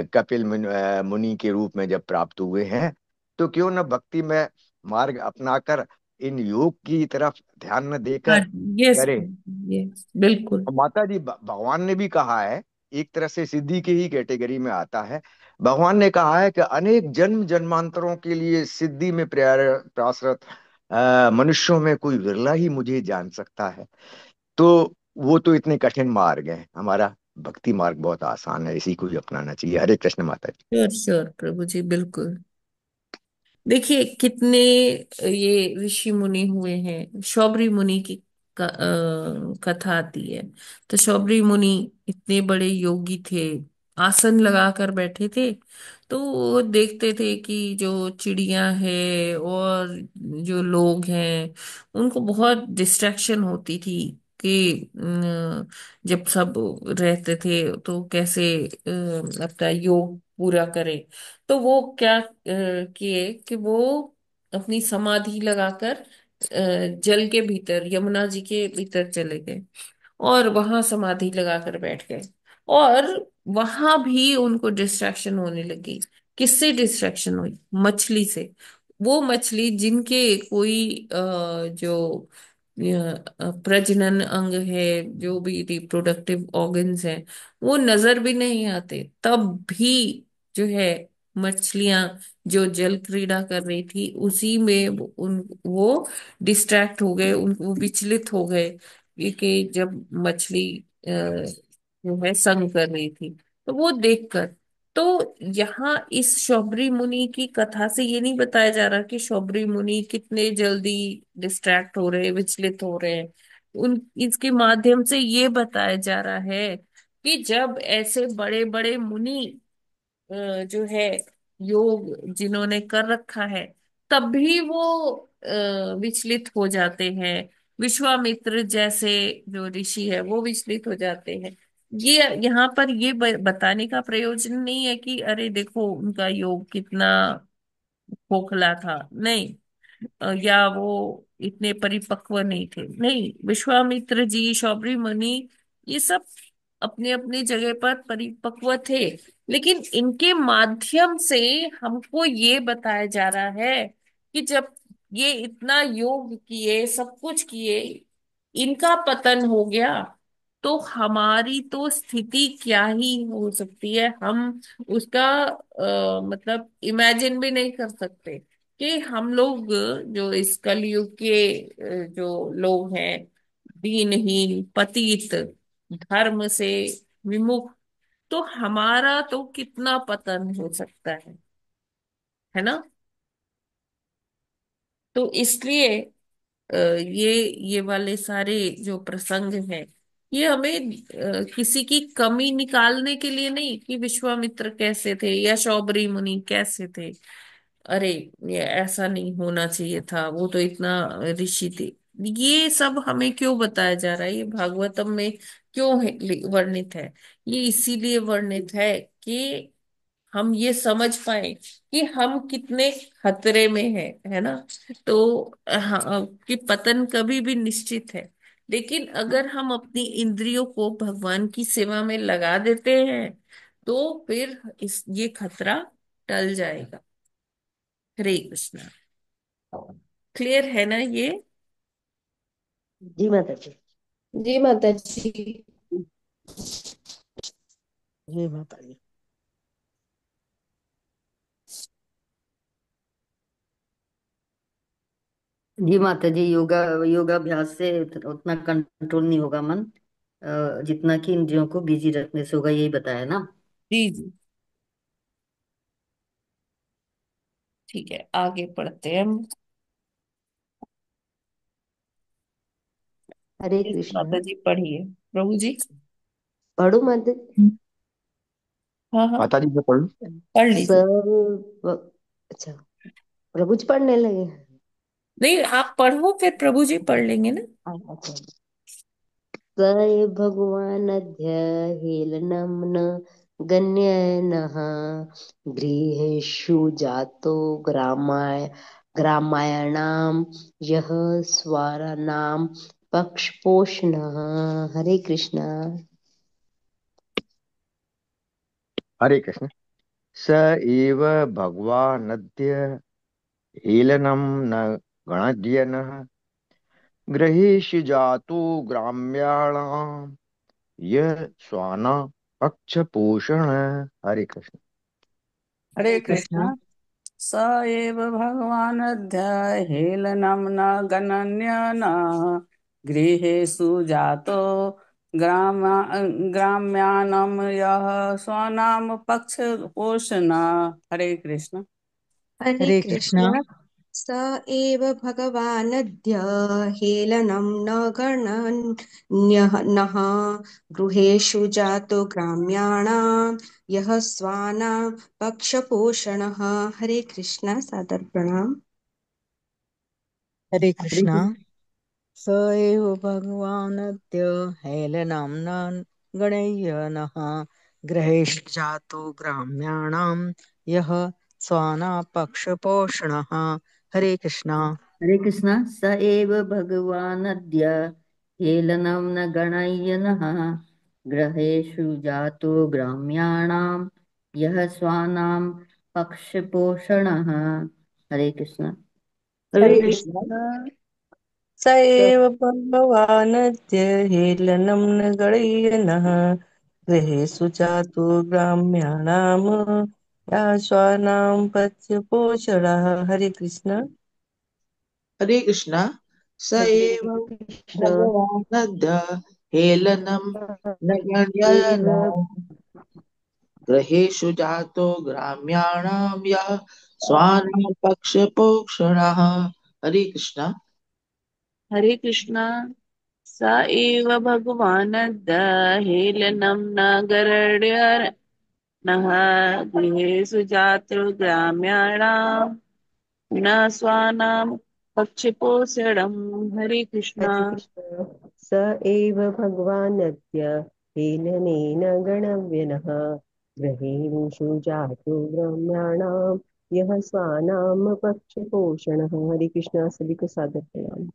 कपिल मुनि के रूप में जब प्राप्त हुए हैं, तो क्यों न भक्ति में मार्ग अपनाकर इन योग की तरफ ध्यान न हाँ, देकर यस। करे। यस बिल्कुल। और माता जी, भगवान ने भी कहा है एक तरह से सिद्धि की ही कैटेगरी में आता है। भगवान ने कहा है कि अनेक जन्म जन्मांतरों के लिए सिद्धि में प्रयासरत मनुष्यों में कोई विरला ही मुझे जान सकता है। तो वो तो इतने कठिन मार्ग हैं, हमारा भक्ति मार्ग बहुत आसान है, इसी को ही अपनाना चाहिए। हरे कृष्ण माता जी। श्योर श्योर प्रभु जी, बिल्कुल। देखिए कितने ये ऋषि मुनि हुए हैं। शौबरी मुनि की कथा आती है। तो शौबरी मुनि इतने बड़े योगी थे, आसन लगाकर बैठे थे। तो वो देखते थे कि जो चिड़िया है और जो लोग हैं उनको बहुत डिस्ट्रैक्शन होती थी कि जब सब रहते थे तो कैसे अपना योग पूरा करें। तो वो क्या किए कि वो अपनी समाधि लगाकर जल के भीतर, यमुना जी के भीतर चले गए और वहां समाधि लगाकर बैठ गए। और वहां भी उनको डिस्ट्रैक्शन होने लगी। किससे डिस्ट्रैक्शन हुई? मछली से। वो मछली जिनके कोई जो प्रजनन अंग है, जो भी रिप्रोडक्टिव ऑर्गन्स हैं, वो नजर भी नहीं आते, तब भी जो है मछलियां जो जल क्रीड़ा कर रही थी उसी में वो डिस्ट्रैक्ट हो गए, वो विचलित हो गए कि जब मछली जो है संग कर रही थी। तो वो देखकर, तो यहाँ इस शौबरी मुनि की कथा से ये नहीं बताया जा रहा कि शौबरी मुनि कितने जल्दी डिस्ट्रैक्ट हो रहे हैं, विचलित हो रहे हैं। उन इसके माध्यम से ये बताया जा रहा है कि जब ऐसे बड़े बड़े मुनि जो है योग जिन्होंने कर रखा है, तब भी वो विचलित हो जाते हैं। विश्वामित्र जैसे जो ऋषि है वो विचलित हो जाते हैं। ये यहाँ पर ये बताने का प्रयोजन नहीं है कि अरे देखो उनका योग कितना खोखला था, नहीं। या वो इतने परिपक्व नहीं थे, नहीं। विश्वामित्र जी, शौबरी मुनि, ये सब अपने अपने जगह पर परिपक्व थे। लेकिन इनके माध्यम से हमको ये बताया जा रहा है कि जब ये इतना योग किए, सब कुछ किए, इनका पतन हो गया, तो हमारी तो स्थिति क्या ही हो सकती है। हम उसका मतलब इमेजिन भी नहीं कर सकते कि हम लोग जो इस कलयुग के जो लोग हैं, दीनहीन, पतित, धर्म से विमुख, तो हमारा तो कितना पतन हो सकता है ना। तो इसलिए ये वाले सारे जो प्रसंग हैं, ये हमें किसी की कमी निकालने के लिए नहीं कि विश्वामित्र कैसे थे या शौबरी मुनि कैसे थे, अरे ये ऐसा नहीं होना चाहिए था, वो तो इतना ऋषि थे। ये सब हमें क्यों बताया जा रहा है? ये भागवतम में क्यों वर्णित है? ये इसीलिए वर्णित है कि हम ये समझ पाए कि हम कितने खतरे में है ना। तो हाँ, कि पतन कभी भी निश्चित है। लेकिन अगर हम अपनी इंद्रियों को भगवान की सेवा में लगा देते हैं तो फिर इस ये खतरा टल जाएगा। हरे कृष्णा। क्लियर है ना ये? जी माता जी। जी माता जी। जय माता जी। जी माता जी, योगाभ्यास से उतना कंट्रोल नहीं होगा मन, जितना कि इंद्रियों को बिजी रखने से होगा, यही बताया ना। जी जी, ठीक है, आगे पढ़ते हैं हम। हरे जी, कृष्णा। माता जी पढ़िए प्रभु जी। पढ़ो माता हाँ हाँ, माता जी मैं पढ़ूं? पढ़ लीजिए। सर्व। अच्छा, प्रभु जी पढ़ने लगे। नहीं, आप पढ़ो फिर प्रभु जी पढ़ लेंगे ना। अच्छा। स भगवानद्य हेलनं न गण्यनः गृहेषु जातो ग्रामायणां यः स्वाराणां पक्षपोषणः। हरे कृष्णा। हरे कृष्ण। स एव भगवानद्य हेलनं न गणयन् गृहेषु जातु ग्राम्याणां यः श्वाना पक्ष पोषण। हरे कृष्ण। हरे हरे कृष्ण। कृष्ण। स एव भगवानद्य हेलनं न गणन्यनः गृहेषु जातो ग्रामा ग्राम्याणां यः स्वनाम पक्षपोषण। हरे कृष्ण। हरे हरे कृष्ण। कृष्ण। स एव भगवानद्य हेलनं न गणन्यः नः गृहेषु जातो ग्राम्याणां यः स्वानां पक्षपोषणः। हरे कृष्ण, सादर प्रणाम। हरे हरे कृष्ण। कृष्ण। स एव भगवानद्य हेलनाम्ना गणय्यनः ग्रहेषु जातो ग्राम्याणां यः स्वानापक्षपोषणः। हरे कृष्ण। हरे कृष्ण। स एव भगवानद्य हेलनं न गणय्यनः ग्रहेषु जातो ग्राम्याणां यः स्वानां पक्षपोषणः। हरे कृष्ण। हरे हरे कृष्ण। कृष्ण। स एव भगवानद्य हेलनं न गणय्यनः गृहेषु जातु ग्राम्याणां याश्वानां पथ्यपोषणः। हरे कृष्ण। हरे कृष्ण। स हरे एव कृष्ण। भगवानद्य हेलनं न एव गण्यन ग्रहेषु जातो ग्राम्याणां यः स्वानां पक्षपोषणः। हरे कृष्ण। हरे कृष्ण। स एव भगवानद्य हेलनं न गरड्य नः गृहेषु जातुर्ग्राम्याणां न स्वानां पक्षिपोषणम्। हरे कृष्ण। हरे कृष्ण। स एव भगवानद्य हेलनेन गणव्यनः ग्रहेषु जातो ब्रह्मणां यः स्वानां पक्षपोषणः। हरे कृष्णा, सभी को सादर प्रणाम।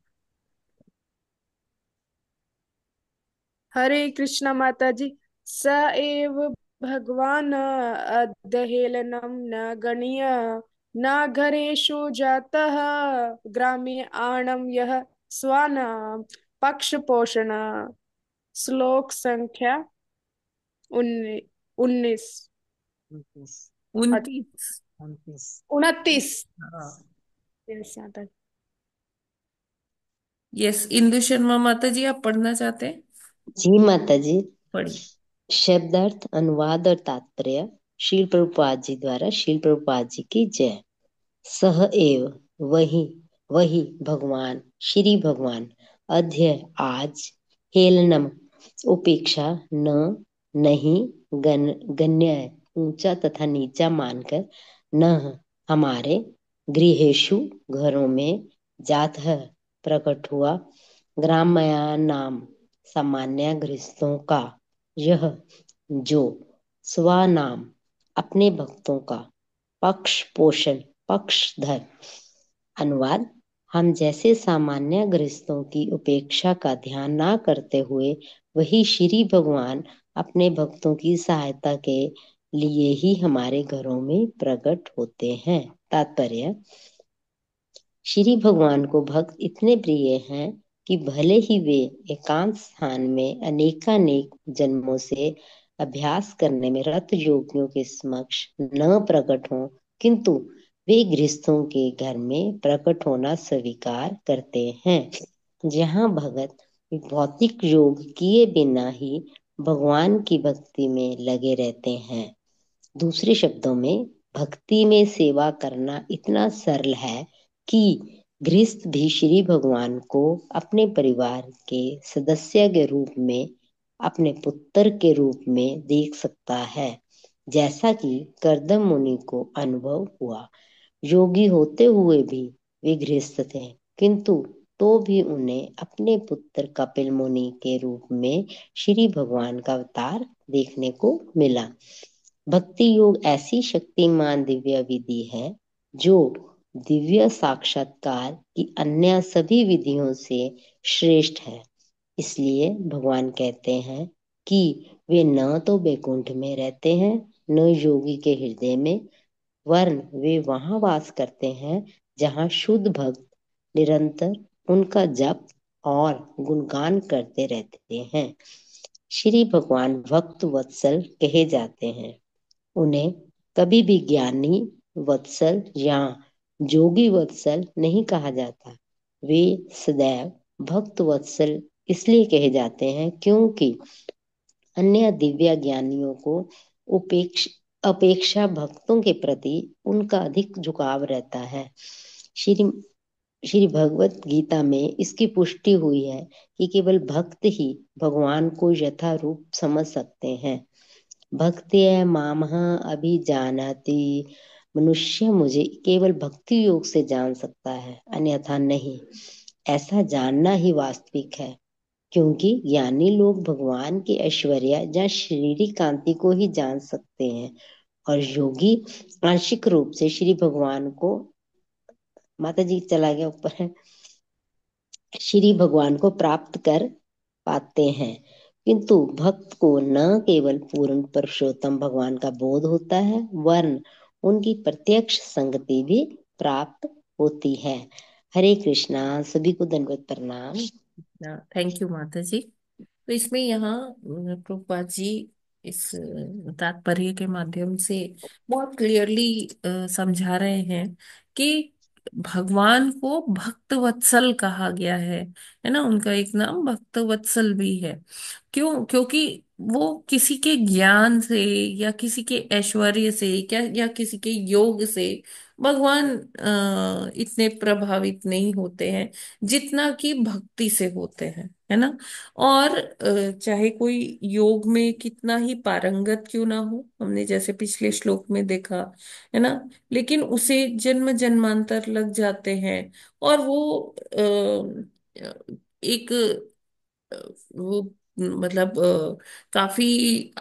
हरे कृष्ण माता जी। स एव भगवान अदहेलनम न गणीय न घरेषु जातः ग्रामे आणम यह स्वानाम पक्ष पोषण। श्लोक संख्या 19 29। 29। 29। 29। हाँ। Yes, माता जी। यस, इंदु शर्मा माता जी, आप पढ़ना चाहते हैं? जी माता जी। पढ़िए। शब्दार्थ, अनुवाद और तात्पर्य श्रील प्रभुपाद जी द्वारा। श्रील प्रभुपाद जी की जय। सह एव, वही, वही भगवान, श्री भगवान, अध्य आज, हेलनम उपेक्षा, न नहीं, गण्य ऊंचा तथा नीचा मानकर, न हमारे, गृहेषु घरों में, जात प्रकट हुआ, ग्राम्यानाम सामान्य गृहस्थों का, यह जो स्वनाम अपने भक्तों का, पक्ष पोषण पक्षधर। अनुवाद, हम जैसे सामान्य गृहस्थों की उपेक्षा का ध्यान ना करते हुए वही श्री भगवान अपने भक्तों की सहायता के लिए ही हमारे घरों में प्रकट होते हैं। तात्पर्य, श्री भगवान को भक्त इतने प्रिय हैं कि भले ही वे एकांत स्थान में अनेकानेक जन्मों से अभ्यास करने में रत योगियों के समक्ष न प्रकट हों, किंतु वे गृहस्थों के घर में प्रकट होना स्वीकार करते हैं। जहाँ भगत भौतिक योग किए बिना ही भगवान की भक्ति में लगे रहते हैं। दूसरे शब्दों में, भक्ति में सेवा करना इतना सरल है कि गृहस्थ भी श्री भगवान को अपने परिवार के सदस्य के रूप में, अपने पुत्र के रूप में देख सकता है, जैसा कि कर्दम मुनि को अनुभव हुआ। योगी होते हुए भी वे गृहस्थ थे, किंतु तो भी उन्हें अपने पुत्र कपिल मुनि के रूप में श्री भगवान का अवतार देखने को मिला। भक्ति योग ऐसी शक्तिमान दिव्य विधि है जो दिव्य साक्षात्कार की अन्य सभी विधियों से श्रेष्ठ है। इसलिए भगवान कहते हैं कि वे न तो बैकुंठ में रहते हैं, न योगी के हृदय में, वरन वे वहां वास करते हैं जहां शुद्ध भक्त निरंतर उनका जप और गुणगान करते रहते हैं। श्री भगवान भक्त वत्सल कहे जाते हैं। उन्हें कभी भी ज्ञानी वत्सल या जोगी वत्सल नहीं कहा जाता। वे सदैव भक्त वत्सल इसलिए कहे जाते हैं क्योंकि अन्य दिव्य ज्ञानियों को अपेक्षा भक्तों के प्रति उनका अधिक झुकाव रहता है। श्री श्री भगवत गीता में इसकी पुष्टि हुई है कि केवल भक्त ही भगवान को यथा रूप समझ सकते हैं। भक्त्या मामः अभिजानाति, मनुष्य मुझे केवल भक्ति योग से जान सकता है, अन्यथा नहीं। ऐसा जानना ही वास्तविक है, क्योंकि ज्ञानी लोग भगवान के ऐश्वर्य या शारीरिक कांति को ही जान सकते हैं और योगी आंशिक रूप से श्री भगवान को, माता जी चला गया ऊपर, श्री भगवान को प्राप्त कर पाते हैं। किंतु भक्त को न केवल पूर्ण पुरुषोत्तम भगवान का बोध होता है, वरन उनकी प्रत्यक्ष संगति भी प्राप्त होती है। हरे कृष्णा। सभी को दंडवत प्रणाम। थैंक यू माता जी। तो इसमें यहाँ प्रभुपाद जी इस तात्पर्य के माध्यम से बहुत क्लियरली समझा रहे हैं कि भगवान को भक्त वत्सल कहा गया है ना। उनका एक नाम भक्त वत्सल भी है। क्यों? क्योंकि वो किसी के ज्ञान से या किसी के ऐश्वर्य से क्या या किसी के योग से भगवान इतने प्रभावित नहीं होते हैं जितना कि भक्ति से होते हैं, है ना। और चाहे कोई योग में कितना ही पारंगत क्यों ना हो, हमने जैसे पिछले श्लोक में देखा, है ना, लेकिन उसे जन्म जन्मांतर लग जाते हैं और वो एक वो मतलब काफी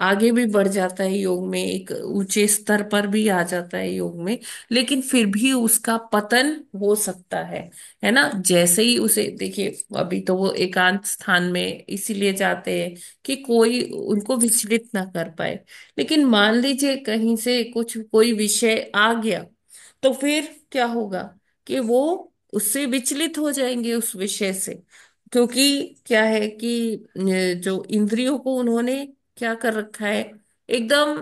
आगे भी बढ़ जाता है योग में, एक ऊंचे स्तर पर भी आ जाता है योग में, लेकिन फिर भी उसका पतन हो सकता है ना। जैसे ही उसे देखिए, अभी तो वो एकांत स्थान में इसीलिए जाते हैं कि कोई उनको विचलित ना कर पाए, लेकिन मान लीजिए कहीं से कुछ कोई विषय आ गया तो फिर क्या होगा कि वो उससे विचलित हो जाएंगे उस विषय से। क्योंकि क्या है कि जो इंद्रियों को उन्होंने क्या कर रखा है एकदम,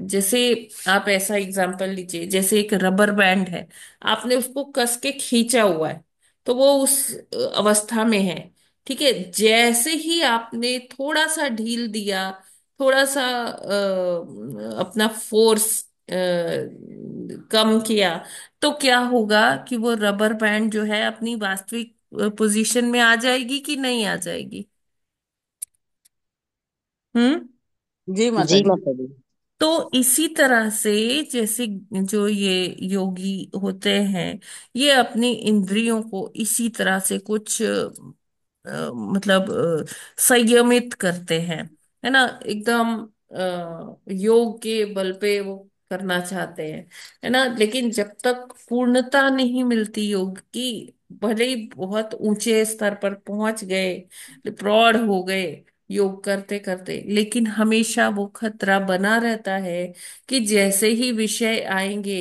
जैसे आप ऐसा एग्जांपल लीजिए, जैसे एक रबर बैंड है, आपने उसको कस के खींचा हुआ है तो वो उस अवस्था में है। ठीक है, जैसे ही आपने थोड़ा सा ढील दिया, थोड़ा सा अपना फोर्स कम किया, तो क्या होगा कि वो रबर बैंड जो है अपनी वास्तविक पोजीशन में आ जाएगी कि नहीं आ जाएगी? हम्म। जी माता जी जी। माता जी। तो इसी तरह से जैसे जो ये योगी होते हैं, ये अपनी इंद्रियों को इसी तरह से कुछ मतलब संयमित करते हैं, है ना। एकदम योग के बल पे वो करना चाहते हैं, है ना। लेकिन जब तक पूर्णता नहीं मिलती योग की, भले ही बहुत ऊंचे स्तर पर पहुंच गए, प्रौढ़ हो गए योग करते करते, लेकिन हमेशा वो खतरा बना रहता है कि जैसे ही विषय आएंगे,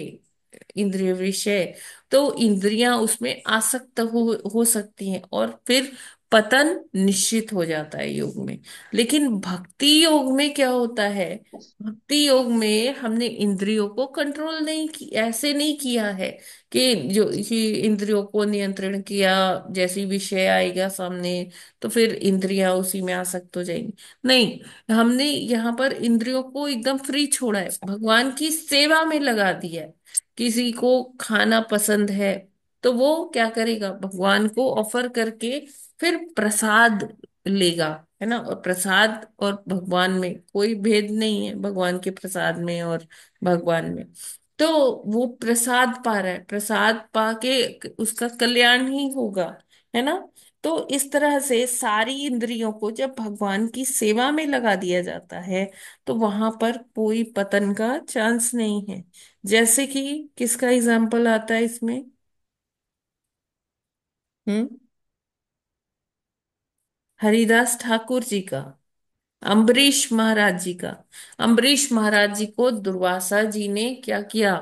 इंद्रिय विषय, तो इंद्रियां उसमें आसक्त हो सकती हैं और फिर पतन निश्चित हो जाता है योग में। लेकिन भक्ति योग में क्या होता है? भक्ति योग में हमने इंद्रियों को कंट्रोल नहीं की, ऐसे नहीं किया है कि जो ही इंद्रियों को नियंत्रण किया, जैसी विषय आएगा सामने तो फिर इंद्रियां उसी में आसक्त हो जाएंगी। नहीं, हमने यहाँ पर इंद्रियों को एकदम फ्री छोड़ा है, भगवान की सेवा में लगा दिया है। किसी को खाना पसंद है तो वो क्या करेगा? भगवान को ऑफर करके फिर प्रसाद लेगा, है ना। और प्रसाद और भगवान में कोई भेद नहीं है, भगवान के प्रसाद में और भगवान में। तो वो प्रसाद पा रहा है, प्रसाद पाके उसका कल्याण ही होगा, है ना। तो इस तरह से सारी इंद्रियों को जब भगवान की सेवा में लगा दिया जाता है तो वहां पर कोई पतन का चांस नहीं है। जैसे कि किसका एग्जाम्पल आता है इसमें? हम्म। हरिदास ठाकुर जी का, अम्बरीश महाराज जी का। अम्बरीश महाराज जी को दुर्वासा जी ने क्या किया?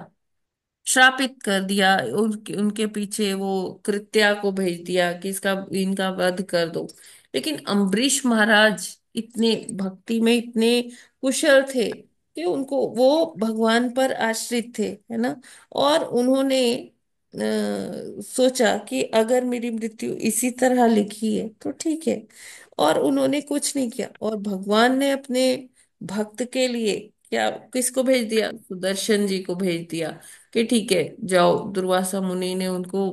श्रापित कर दिया, उनके उनके पीछे वो कृत्या को भेज दिया कि इसका इनका वध कर दो। लेकिन अम्बरीश महाराज इतने भक्ति में इतने कुशल थे कि उनको वो भगवान पर आश्रित थे, है ना। और उन्होंने सोचा कि अगर मेरी मृत्यु इसी तरह लिखी है तो ठीक है। और उन्होंने कुछ नहीं किया, और भगवान ने अपने भक्त के लिए क्या किसको भेज दिया, सुदर्शन जी को भेज दिया कि ठीक है जाओ। दुर्वासा मुनि ने उनको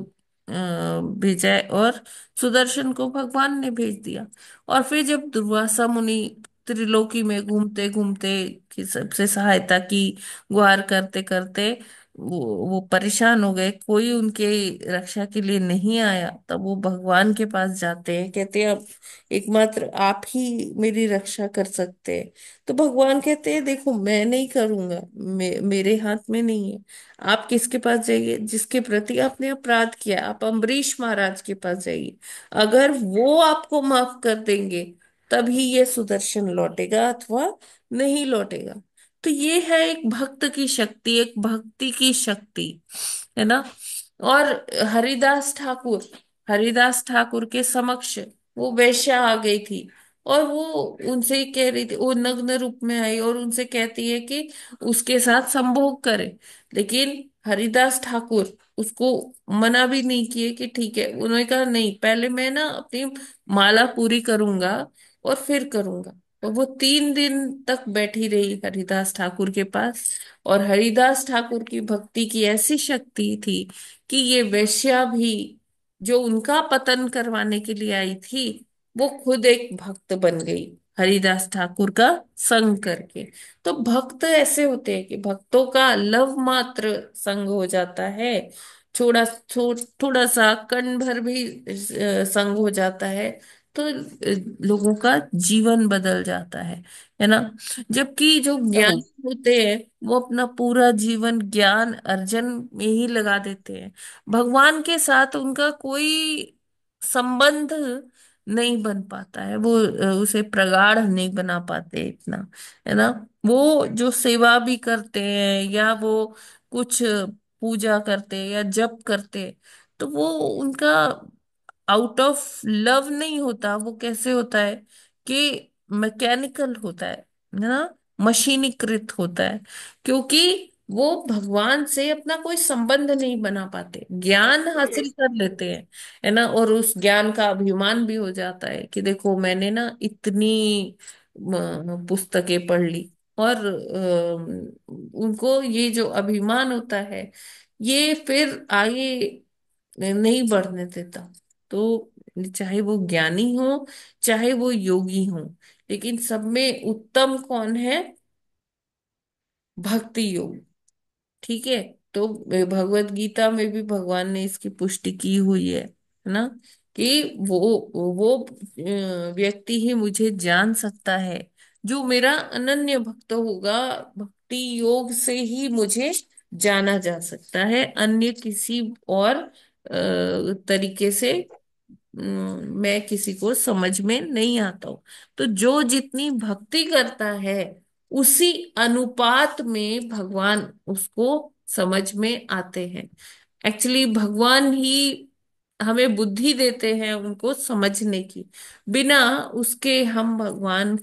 भेजा है, और सुदर्शन को भगवान ने भेज दिया। और फिर जब दुर्वासा मुनि त्रिलोकी में घूमते घूमते कि सबसे सहायता की गुहार करते करते वो परेशान हो गए, कोई उनके रक्षा के लिए नहीं आया, तब वो भगवान के पास जाते हैं, कहते हैं अब एकमात्र आप ही मेरी रक्षा कर सकते हैं। तो भगवान कहते हैं देखो मैं नहीं करूंगा, मेरे हाथ में नहीं है। आप किसके पास जाइए, जिसके प्रति आपने अपराध किया, आप अम्बरीश महाराज के पास जाइए। अगर वो आपको माफ कर देंगे तभी ये सुदर्शन लौटेगा, अथवा नहीं लौटेगा। तो ये है एक भक्त की शक्ति, एक भक्ति की शक्ति, है ना। और हरिदास ठाकुर, हरिदास ठाकुर के समक्ष वो वेश्या आ गई थी, और वो उनसे कह रही थी, वो नग्न रूप में आई और उनसे कहती है कि उसके साथ संभोग करे। लेकिन हरिदास ठाकुर उसको मना भी नहीं किए कि ठीक है। उन्होंने कहा नहीं, पहले मैं ना अपनी माला पूरी करूंगा और फिर करूंगा। और वो 3 दिन तक बैठी रही हरिदास ठाकुर के पास। और हरिदास ठाकुर की भक्ति की ऐसी शक्ति थी कि ये वेश्या भी, जो उनका पतन करवाने के लिए आई थी, वो खुद एक भक्त बन गई हरिदास ठाकुर का संग करके। तो भक्त ऐसे होते हैं कि भक्तों का लव मात्र संग हो जाता है, थोड़ा सा कण भर भी संग हो जाता है, तो लोगों का जीवन बदल जाता है ना। जबकि जो ज्ञान होते हैं वो अपना पूरा जीवन ज्ञान अर्जन में ही लगा देते हैं। भगवान के साथ उनका कोई संबंध नहीं बन पाता है, वो उसे प्रगाढ़ नहीं बना पाते इतना, है ना। वो जो सेवा भी करते हैं या वो कुछ पूजा करते हैं या जप करते हैं, तो वो उनका आउट ऑफ लव नहीं होता। वो कैसे होता है कि मैकेनिकल होता है ना, मशीनीकृत होता है। क्योंकि वो भगवान से अपना कोई संबंध नहीं बना पाते, ज्ञान हासिल कर लेते हैं, है ना। और उस ज्ञान का अभिमान भी हो जाता है कि देखो मैंने ना इतनी पुस्तकें पढ़ ली। और उनको ये जो अभिमान होता है, ये फिर आगे नहीं बढ़ने देता। तो चाहे वो ज्ञानी हो, चाहे वो योगी हो, लेकिन सब में उत्तम कौन है, भक्ति योग। ठीक है। तो भगवत गीता में भी भगवान ने इसकी पुष्टि की हुई है ना, कि वो व्यक्ति ही मुझे जान सकता है जो मेरा अनन्य भक्त होगा। भक्ति योग से ही मुझे जाना जा सकता है, अन्य किसी और तरीके से मैं किसी को समझ में नहीं आता हूँ। तो जो जितनी भक्ति करता है उसी अनुपात में भगवान उसको समझ में आते हैं। एक्चुअली भगवान ही हमें बुद्धि देते हैं उनको समझने की। बिना उसके हम भगवान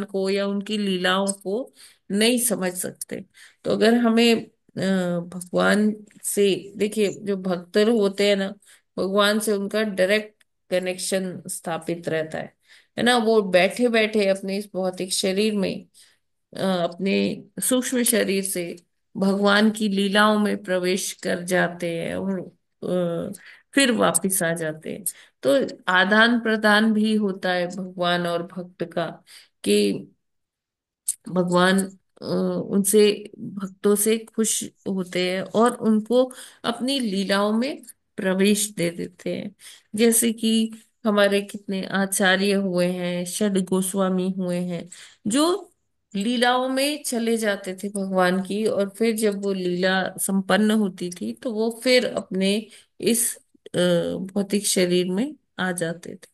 को या उनकी लीलाओं को नहीं समझ सकते। तो अगर हमें भगवान से, देखिए जो भक्त होते हैं ना, भगवान से उनका डायरेक्ट कनेक्शन स्थापित रहता है ना। वो बैठे बैठे अपने इस भौतिक शरीर में अपने सूक्ष्म शरीर से भगवान की लीलाओं में प्रवेश कर जाते हैं, और फिर वापिस आ जाते हैं। तो आदान प्रदान भी होता है भगवान और भक्त का, कि भगवान उनसे, भक्तों से खुश होते हैं और उनको अपनी लीलाओं में प्रवेश दे देते हैं। जैसे कि हमारे कितने आचार्य हुए हैं, षड गोस्वामी हुए हैं, जो लीलाओं में चले जाते थे भगवान की, और फिर जब वो लीला संपन्न होती थी तो वो फिर अपने इस भौतिक शरीर में आ जाते थे।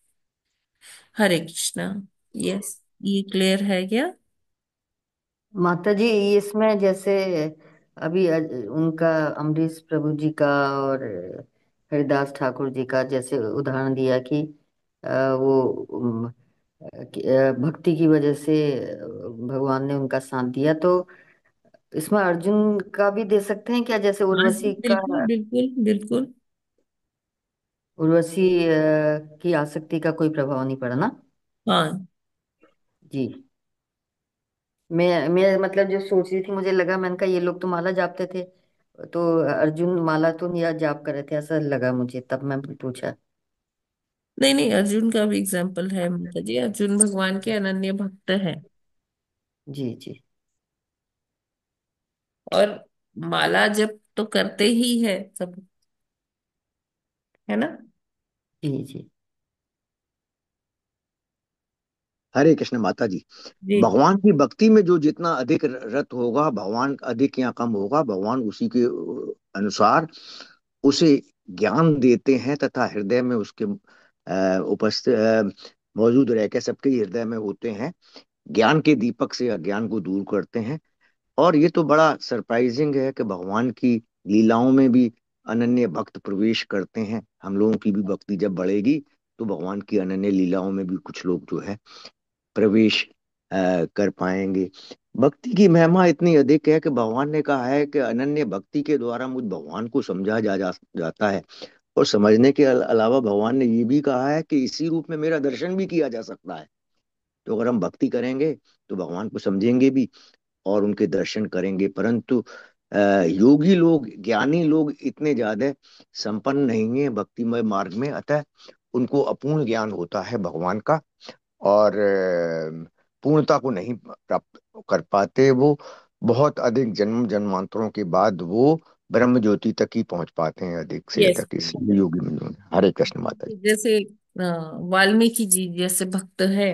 हरे कृष्णा। यस, ये क्लियर है क्या? माता जी इसमें जैसे अभी उनका अमरीश प्रभु जी का और हरिदास ठाकुर जी का जैसे उदाहरण दिया कि वो भक्ति की वजह से भगवान ने उनका साथ दिया। तो इसमें अर्जुन का भी दे सकते हैं क्या, जैसे हाँ जी, उर्वशी का? बिल्कुल बिल्कुल बिल्कुल। उर्वशी की आसक्ति का कोई प्रभाव नहीं पड़ा ना? हाँ, जी। मैं मतलब जो सोच रही थी, मुझे लगा, मैंने कहा ये लोग तो माला जापते थे, तो अर्जुन माला तो नहीं जाप कर रहे थे, ऐसा लगा मुझे, तब मैं पूछा। नहीं नहीं, अर्जुन का भी एग्जाम्पल है माता जी। अर्जुन भगवान के अनन्य भक्त हैं। जी जी। और माला जप तो करते ही है सब, है ना? जी जी। हरे कृष्ण माता जी। जी। भगवान की भक्ति में जो जितना अधिक रत होगा, भगवान अधिक या कम होगा, भगवान उसी के अनुसार उसे ज्ञान देते हैं, तथा हृदय में उसके उपस्थित मौजूद रह के सबके हृदय में होते हैं, ज्ञान के दीपक से अज्ञान को दूर करते हैं। और ये तो बड़ा सरप्राइजिंग है कि भगवान की लीलाओं में भी अनन्य भक्त प्रवेश करते हैं। हम लोगों की भी भक्ति जब बढ़ेगी तो भगवान की अनन्य लीलाओं में भी कुछ लोग जो है प्रवेश कर पाएंगे। भक्ति की महिमा इतनी अधिक है कि भगवान ने कहा है कि अनन्य भक्ति के द्वारा मुझ भगवान को समझा जाता है। और समझने के अलावा भगवान ने ये भी कहा है कि इसी रूप में मेरा दर्शन भी किया जा सकता है। तो अगर हम भक्ति करेंगे तो भगवान को समझेंगे भी और उनके दर्शन करेंगे। परंतु योगी लोग, ज्ञानी लोग इतने ज्यादा संपन्न नहीं है भक्तिमय मार्ग में, अतः उनको अपूर्ण ज्ञान होता है भगवान का, और पूर्णता को नहीं प्राप्त कर पाते। वो बहुत अधिक जन्म जन्मांतरों के बाद वो ब्रह्म ज्योति तक ही पहुंच पाते हैं, अधिक से यस। अधिक, इसलिए योगी मुनि होने। हरे कृष्ण माता जी। जैसे वाल्मीकि जी जैसे भक्त है,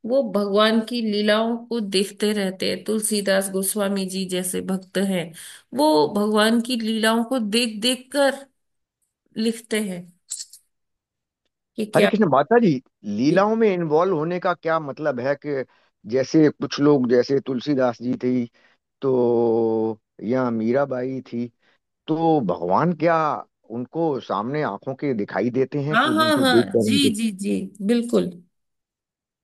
वो भगवान की लीलाओं को देखते रहते हैं। तुलसीदास गोस्वामी जी जैसे भक्त हैं, वो भगवान की लीलाओं को देख देख कर लिखते हैं कि हरे क्या। कृष्ण माता जी, लीलाओं में इन्वॉल्व होने का क्या मतलब है कि जैसे कुछ लोग, जैसे तुलसीदास जी थी, तो या मीराबाई थी, तो भगवान क्या उनको सामने आंखों के दिखाई देते हैं हाँ कि हाँ उनको हाँ, देख कर जी उनके? जी जी, बिल्कुल।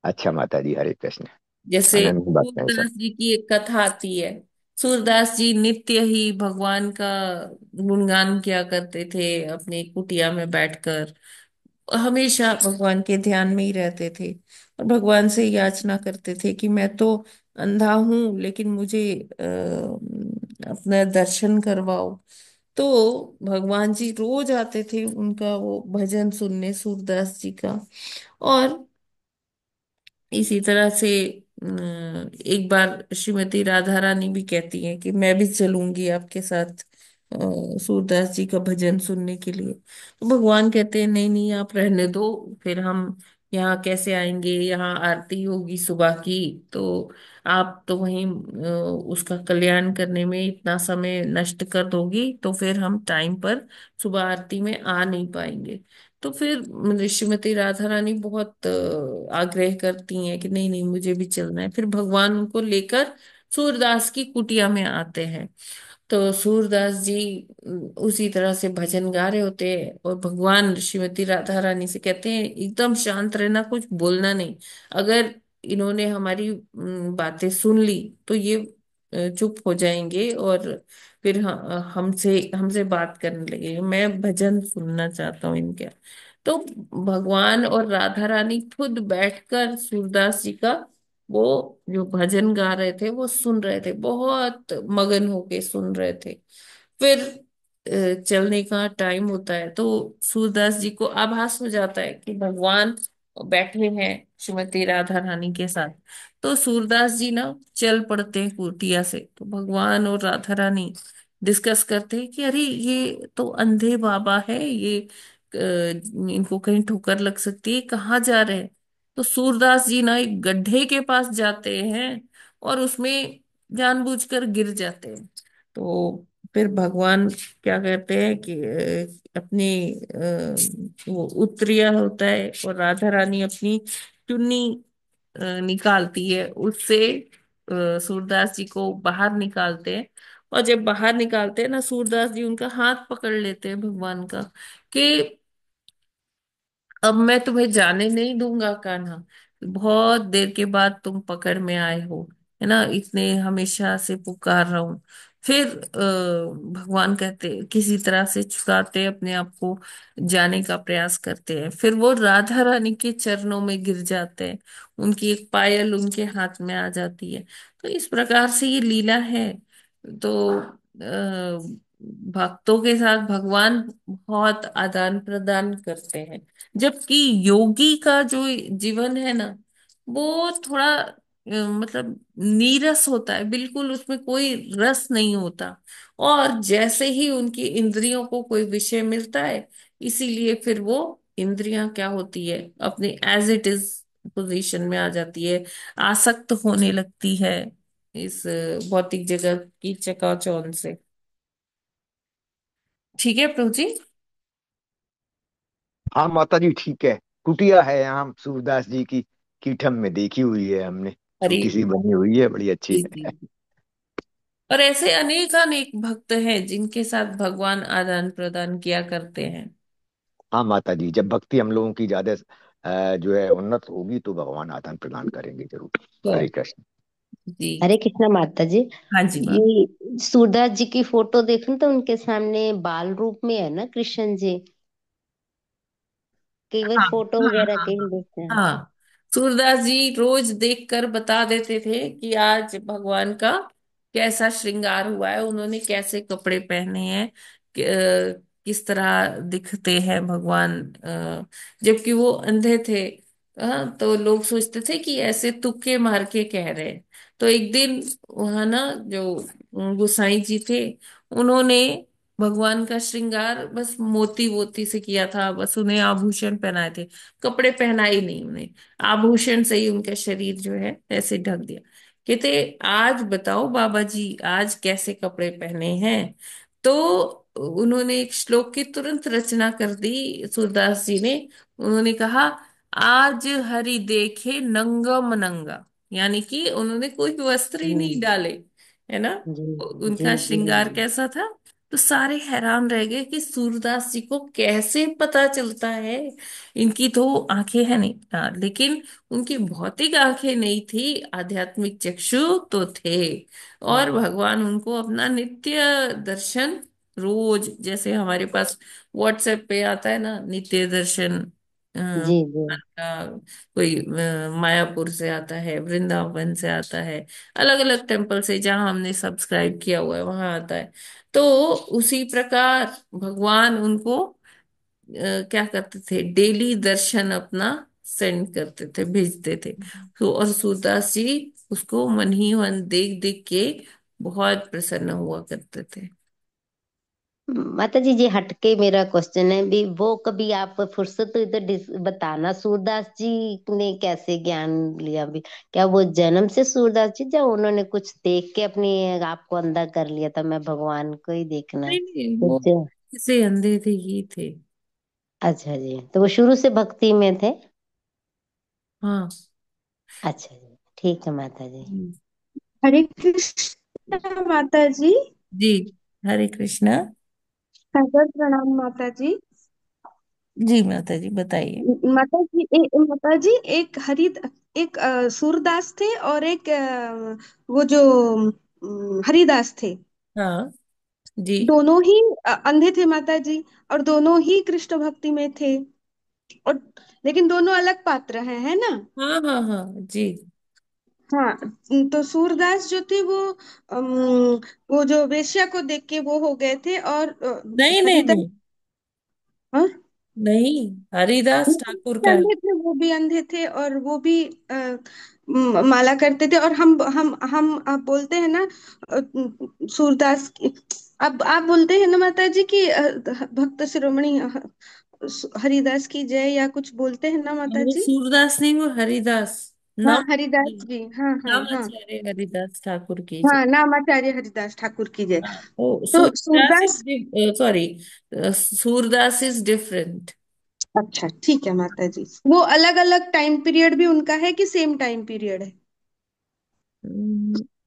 अच्छा माता जी, हरे कृष्ण। जैसे अनंत बात है सब। सूरदास जी की एक कथा आती है। सूरदास जी नित्य ही भगवान का गुणगान किया करते थे अपनी कुटिया में बैठकर। हमेशा भगवान के ध्यान में ही रहते थे और भगवान से याचना करते थे कि मैं तो अंधा हूं, लेकिन मुझे अपना दर्शन करवाओ। तो भगवान जी रोज आते थे उनका वो भजन सुनने, सूरदास जी का। और इसी तरह से एक बार श्रीमती राधा रानी भी कहती हैं कि मैं भी चलूंगी आपके साथ सूरदास जी का भजन सुनने के लिए। तो भगवान कहते हैं नहीं नहीं, आप रहने दो, फिर हम यहाँ कैसे आएंगे, यहाँ आरती होगी सुबह की, तो आप तो वहीं उसका कल्याण करने में इतना समय नष्ट कर दोगी, तो फिर हम टाइम पर सुबह आरती में आ नहीं पाएंगे। तो फिर श्रीमती राधा रानी बहुत आग्रह करती हैं कि नहीं नहीं, मुझे भी चलना है। फिर भगवान उनको लेकर सूरदास की कुटिया में आते हैं। तो सूरदास जी उसी तरह से भजन गा रहे होते हैं और भगवान श्रीमती राधा रानी से कहते हैं एकदम शांत रहना, कुछ बोलना नहीं। अगर इन्होंने हमारी बातें सुन ली तो ये चुप हो जाएंगे और फिर हमसे हमसे बात करने लगेंगे। मैं भजन सुनना चाहता हूँ इनके। तो भगवान और राधा रानी खुद बैठकर सूरदास जी का वो जो भजन गा रहे थे वो सुन रहे थे, बहुत मगन होके सुन रहे थे। फिर चलने का टाइम होता है तो सूरदास जी को आभास हो जाता है कि भगवान बैठे हैं श्रीमती राधा रानी के साथ। तो सूरदास जी ना चल पड़ते हैं कुटिया से। तो भगवान और राधा रानी डिस्कस करते हैं कि अरे ये तो अंधे बाबा है, ये इनको कहीं ठोकर लग सकती है, कहाँ जा रहे हैं। तो सूरदास जी ना एक गड्ढे के पास जाते हैं और उसमें जानबूझकर गिर जाते हैं। तो फिर भगवान क्या कहते हैं कि अपनी वो उत्तरीय होता है और राधा रानी अपनी चुन्नी निकालती है, उससे सूरदास जी को बाहर निकालते हैं। और जब बाहर निकालते हैं ना, सूरदास जी उनका हाथ पकड़ लेते हैं भगवान का कि अब मैं तुम्हें जाने नहीं दूंगा कान्हा। बहुत देर के बाद तुम पकड़ में आए हो, है ना, इतने हमेशा से पुकार रहा हूं। फिर भगवान कहते, किसी तरह से छुड़ाते अपने आप को, जाने का प्रयास करते हैं। फिर वो राधा रानी के चरणों में गिर जाते हैं, उनकी एक पायल उनके हाथ में आ जाती है। तो इस प्रकार से ये लीला है। तो भक्तों के साथ भगवान बहुत आदान प्रदान करते हैं। जबकि योगी का जो जीवन है ना, वो थोड़ा मतलब नीरस होता है, बिल्कुल उसमें कोई रस नहीं होता। और जैसे ही उनकी इंद्रियों को कोई विषय मिलता है, इसीलिए फिर वो इंद्रियां क्या होती है, अपनी एज इट इज पोजीशन में आ जाती है, आसक्त होने लगती है इस भौतिक जगत की चकाचौंध से। ठीक है प्रभु जी। हाँ माता जी ठीक है। कुटिया है यहाँ सूरदास जी की, कीठम में देखी हुई है हमने, अरे छोटी सी बनी हुई है, बड़ी अच्छी जी है। जी। और ऐसे अनेक अनेक भक्त हैं जिनके साथ भगवान आदान प्रदान किया करते हैं। हाँ माता जी, जब भक्ति हम लोगों की ज्यादा जो है उन्नत होगी तो भगवान आदान प्रदान करेंगे जरूर। तो हरे कृष्ण। जी। हरे कृष्णा माता जी। हाँ जी माँ। ये सूरदास जी की फोटो देखूं तो उनके सामने बाल रूप में है ना कृष्ण जी? कई बार हाँ फोटो हाँ वगैरह हाँ कहीं हाँ देखते हैं। हाँ। सूरदास जी रोज देखकर बता देते थे कि आज भगवान का कैसा श्रृंगार हुआ है, उन्होंने कैसे कपड़े पहने हैं, किस तरह दिखते हैं भगवान। जबकि वो अंधे थे। तो लोग सोचते थे कि ऐसे तुक्के मार के कह रहे हैं। तो एक दिन वहां ना, जो गोसाई जी थे, उन्होंने भगवान का श्रृंगार बस मोती वोती से किया था, बस उन्हें आभूषण पहनाए थे, कपड़े पहनाए नहीं उन्हें, आभूषण से ही उनका शरीर जो है ऐसे ढक दिया। कहते आज बताओ बाबा जी, आज कैसे कपड़े पहने हैं। तो उन्होंने एक श्लोक की तुरंत रचना कर दी सूरदास जी ने। उन्होंने कहा, आज हरि देखे नंगम नंगा, यानी कि उन्होंने कोई वस्त्र ही नहीं हम्म। डाले, है ना। जी जी उनका जी। श्रृंगार कैसा था। तो सारे हैरान रह गए कि सूरदास जी को कैसे पता चलता है। इनकी तो आंखें हैं नहीं, हाँ, लेकिन उनकी भौतिक आंखें नहीं थी, आध्यात्मिक चक्षु तो थे। और हम्म। भगवान उनको अपना नित्य दर्शन, रोज जैसे हमारे पास व्हाट्सएप पे आता है ना नित्य दर्शन, जी जी। का कोई मायापुर से आता है, वृंदावन से आता है, अलग अलग टेम्पल से जहां हमने सब्सक्राइब किया हुआ है वहां आता है। तो उसी प्रकार भगवान उनको क्या करते थे, डेली दर्शन अपना सेंड करते थे, भेजते थे। तो और सूरदास जी उसको मन ही मन देख देख के बहुत प्रसन्न हुआ करते थे। माता जी, ये हटके मेरा क्वेश्चन है भी, वो कभी आप फुर्सत हुई तो बताना, सूरदास जी ने कैसे ज्ञान लिया भी? क्या वो जन्म से सूरदास जी, या उन्होंने कुछ देख के अपनी आपको अंधा कर लिया था, मैं भगवान को ही देखना है नहीं नहीं, वो कुछ? से अंधे थे ही थे। अच्छा जी, तो वो शुरू से भक्ति में थे? हाँ। अच्छा जी, ठीक है माता जी। हरे कृष्ण माता जी। जी। हरे कृष्णा। सादर प्रणाम माता जी। जी माता जी बताइए। माता जी, एक सूरदास थे और एक वो जो हरिदास थे। हाँ जी। दोनों ही अंधे थे माता जी, और दोनों ही कृष्ण भक्ति में थे। और लेकिन दोनों अलग पात्र हैं, है ना। हाँ हाँ हाँ जी। हाँ। तो सूरदास जो थे अम, वो जो वेश्या को देख के वो हो गए थे, और नहीं नहीं हरिदास। नहीं हाँ? नहीं, हरिदास ठाकुर का है। अंधे थे, वो भी अंधे थे, और वो भी माला करते थे। और हम आप बोलते हैं ना, सूरदास अब आप बोलते हैं ना माता जी की भक्त शिरोमणि हरिदास की जय, या कुछ बोलते हैं ना माता वो जी। सूरदास नहीं, वो हरिदास हाँ, नाम। हरिदास जी, हाँ हाँ हाँ। नामाचार्य हरिदास ठाकुर की जय। हाँ, नामाचार्य हरिदास ठाकुर की जय। हाँ, तो तो Surdas Surdas. Is, sorry, Surdas is different. अच्छा, ठीक है माता जी। वो अलग अलग टाइम पीरियड भी उनका है कि सेम टाइम पीरियड है?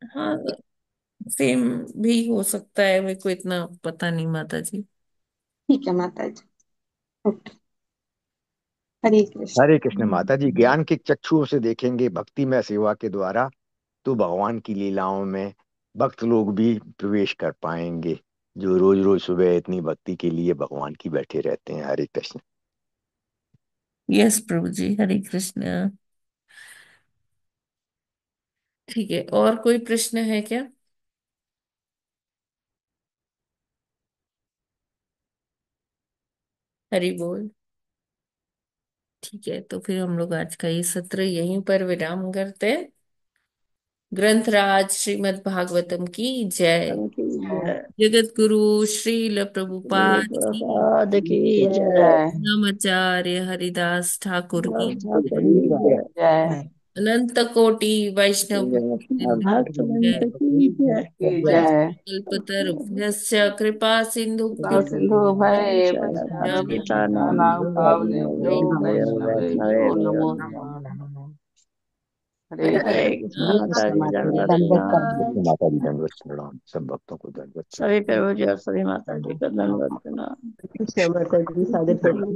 हाँ, सेम भी हो सकता है, मेरे को इतना पता नहीं माता जी। ठीक है माता जी। ओके। हरे कृष्ण हम्म। माता जी। ज्ञान के चक्षुओं से देखेंगे भक्ति में सेवा के द्वारा तो भगवान की लीलाओं में भक्त लोग भी प्रवेश कर पाएंगे, जो रोज रोज सुबह इतनी भक्ति के लिए भगवान की बैठे रहते हैं। हरे कृष्ण। यस प्रभु जी, हरे कृष्ण। ठीक है, और कोई प्रश्न है क्या? हरि बोल। ठीक है, तो फिर हम लोग आज का ये सत्र यहीं पर विराम करते हैं। ग्रंथराज श्रीमद् भागवतम की जय। उनकी जय। जगत गुरु श्रील प्रभुपाद की, प्रभुपाद की जय। जय नामाचार्य हरिदास ठाकुर की, दास ठाकुर की जय। जय अनंत कोटि वैष्णव वैष्णव वृंद भक्त की जय। वंश की जय। की जय। कल्पतरुभ्यश्च कृपा सिंधुभ्यो सिंधु भय पतितानां पतितानां पावनेभ्यो वैष्णवेभ्यो वैष्णवेभ्यो नमो नमः। हरे हरे कृष्ण। कृष्ण माता जी दंडवत दंडवत प्रणाम। कृष्ण माता जी दंडवत प्रणाम। सब भक्तों को दंडवत सभी प्रणाम। प्रभु जी और सभी माता जी का दंडवत प्रणाम। प्रणाम। माता जी, सादर प्रणाम।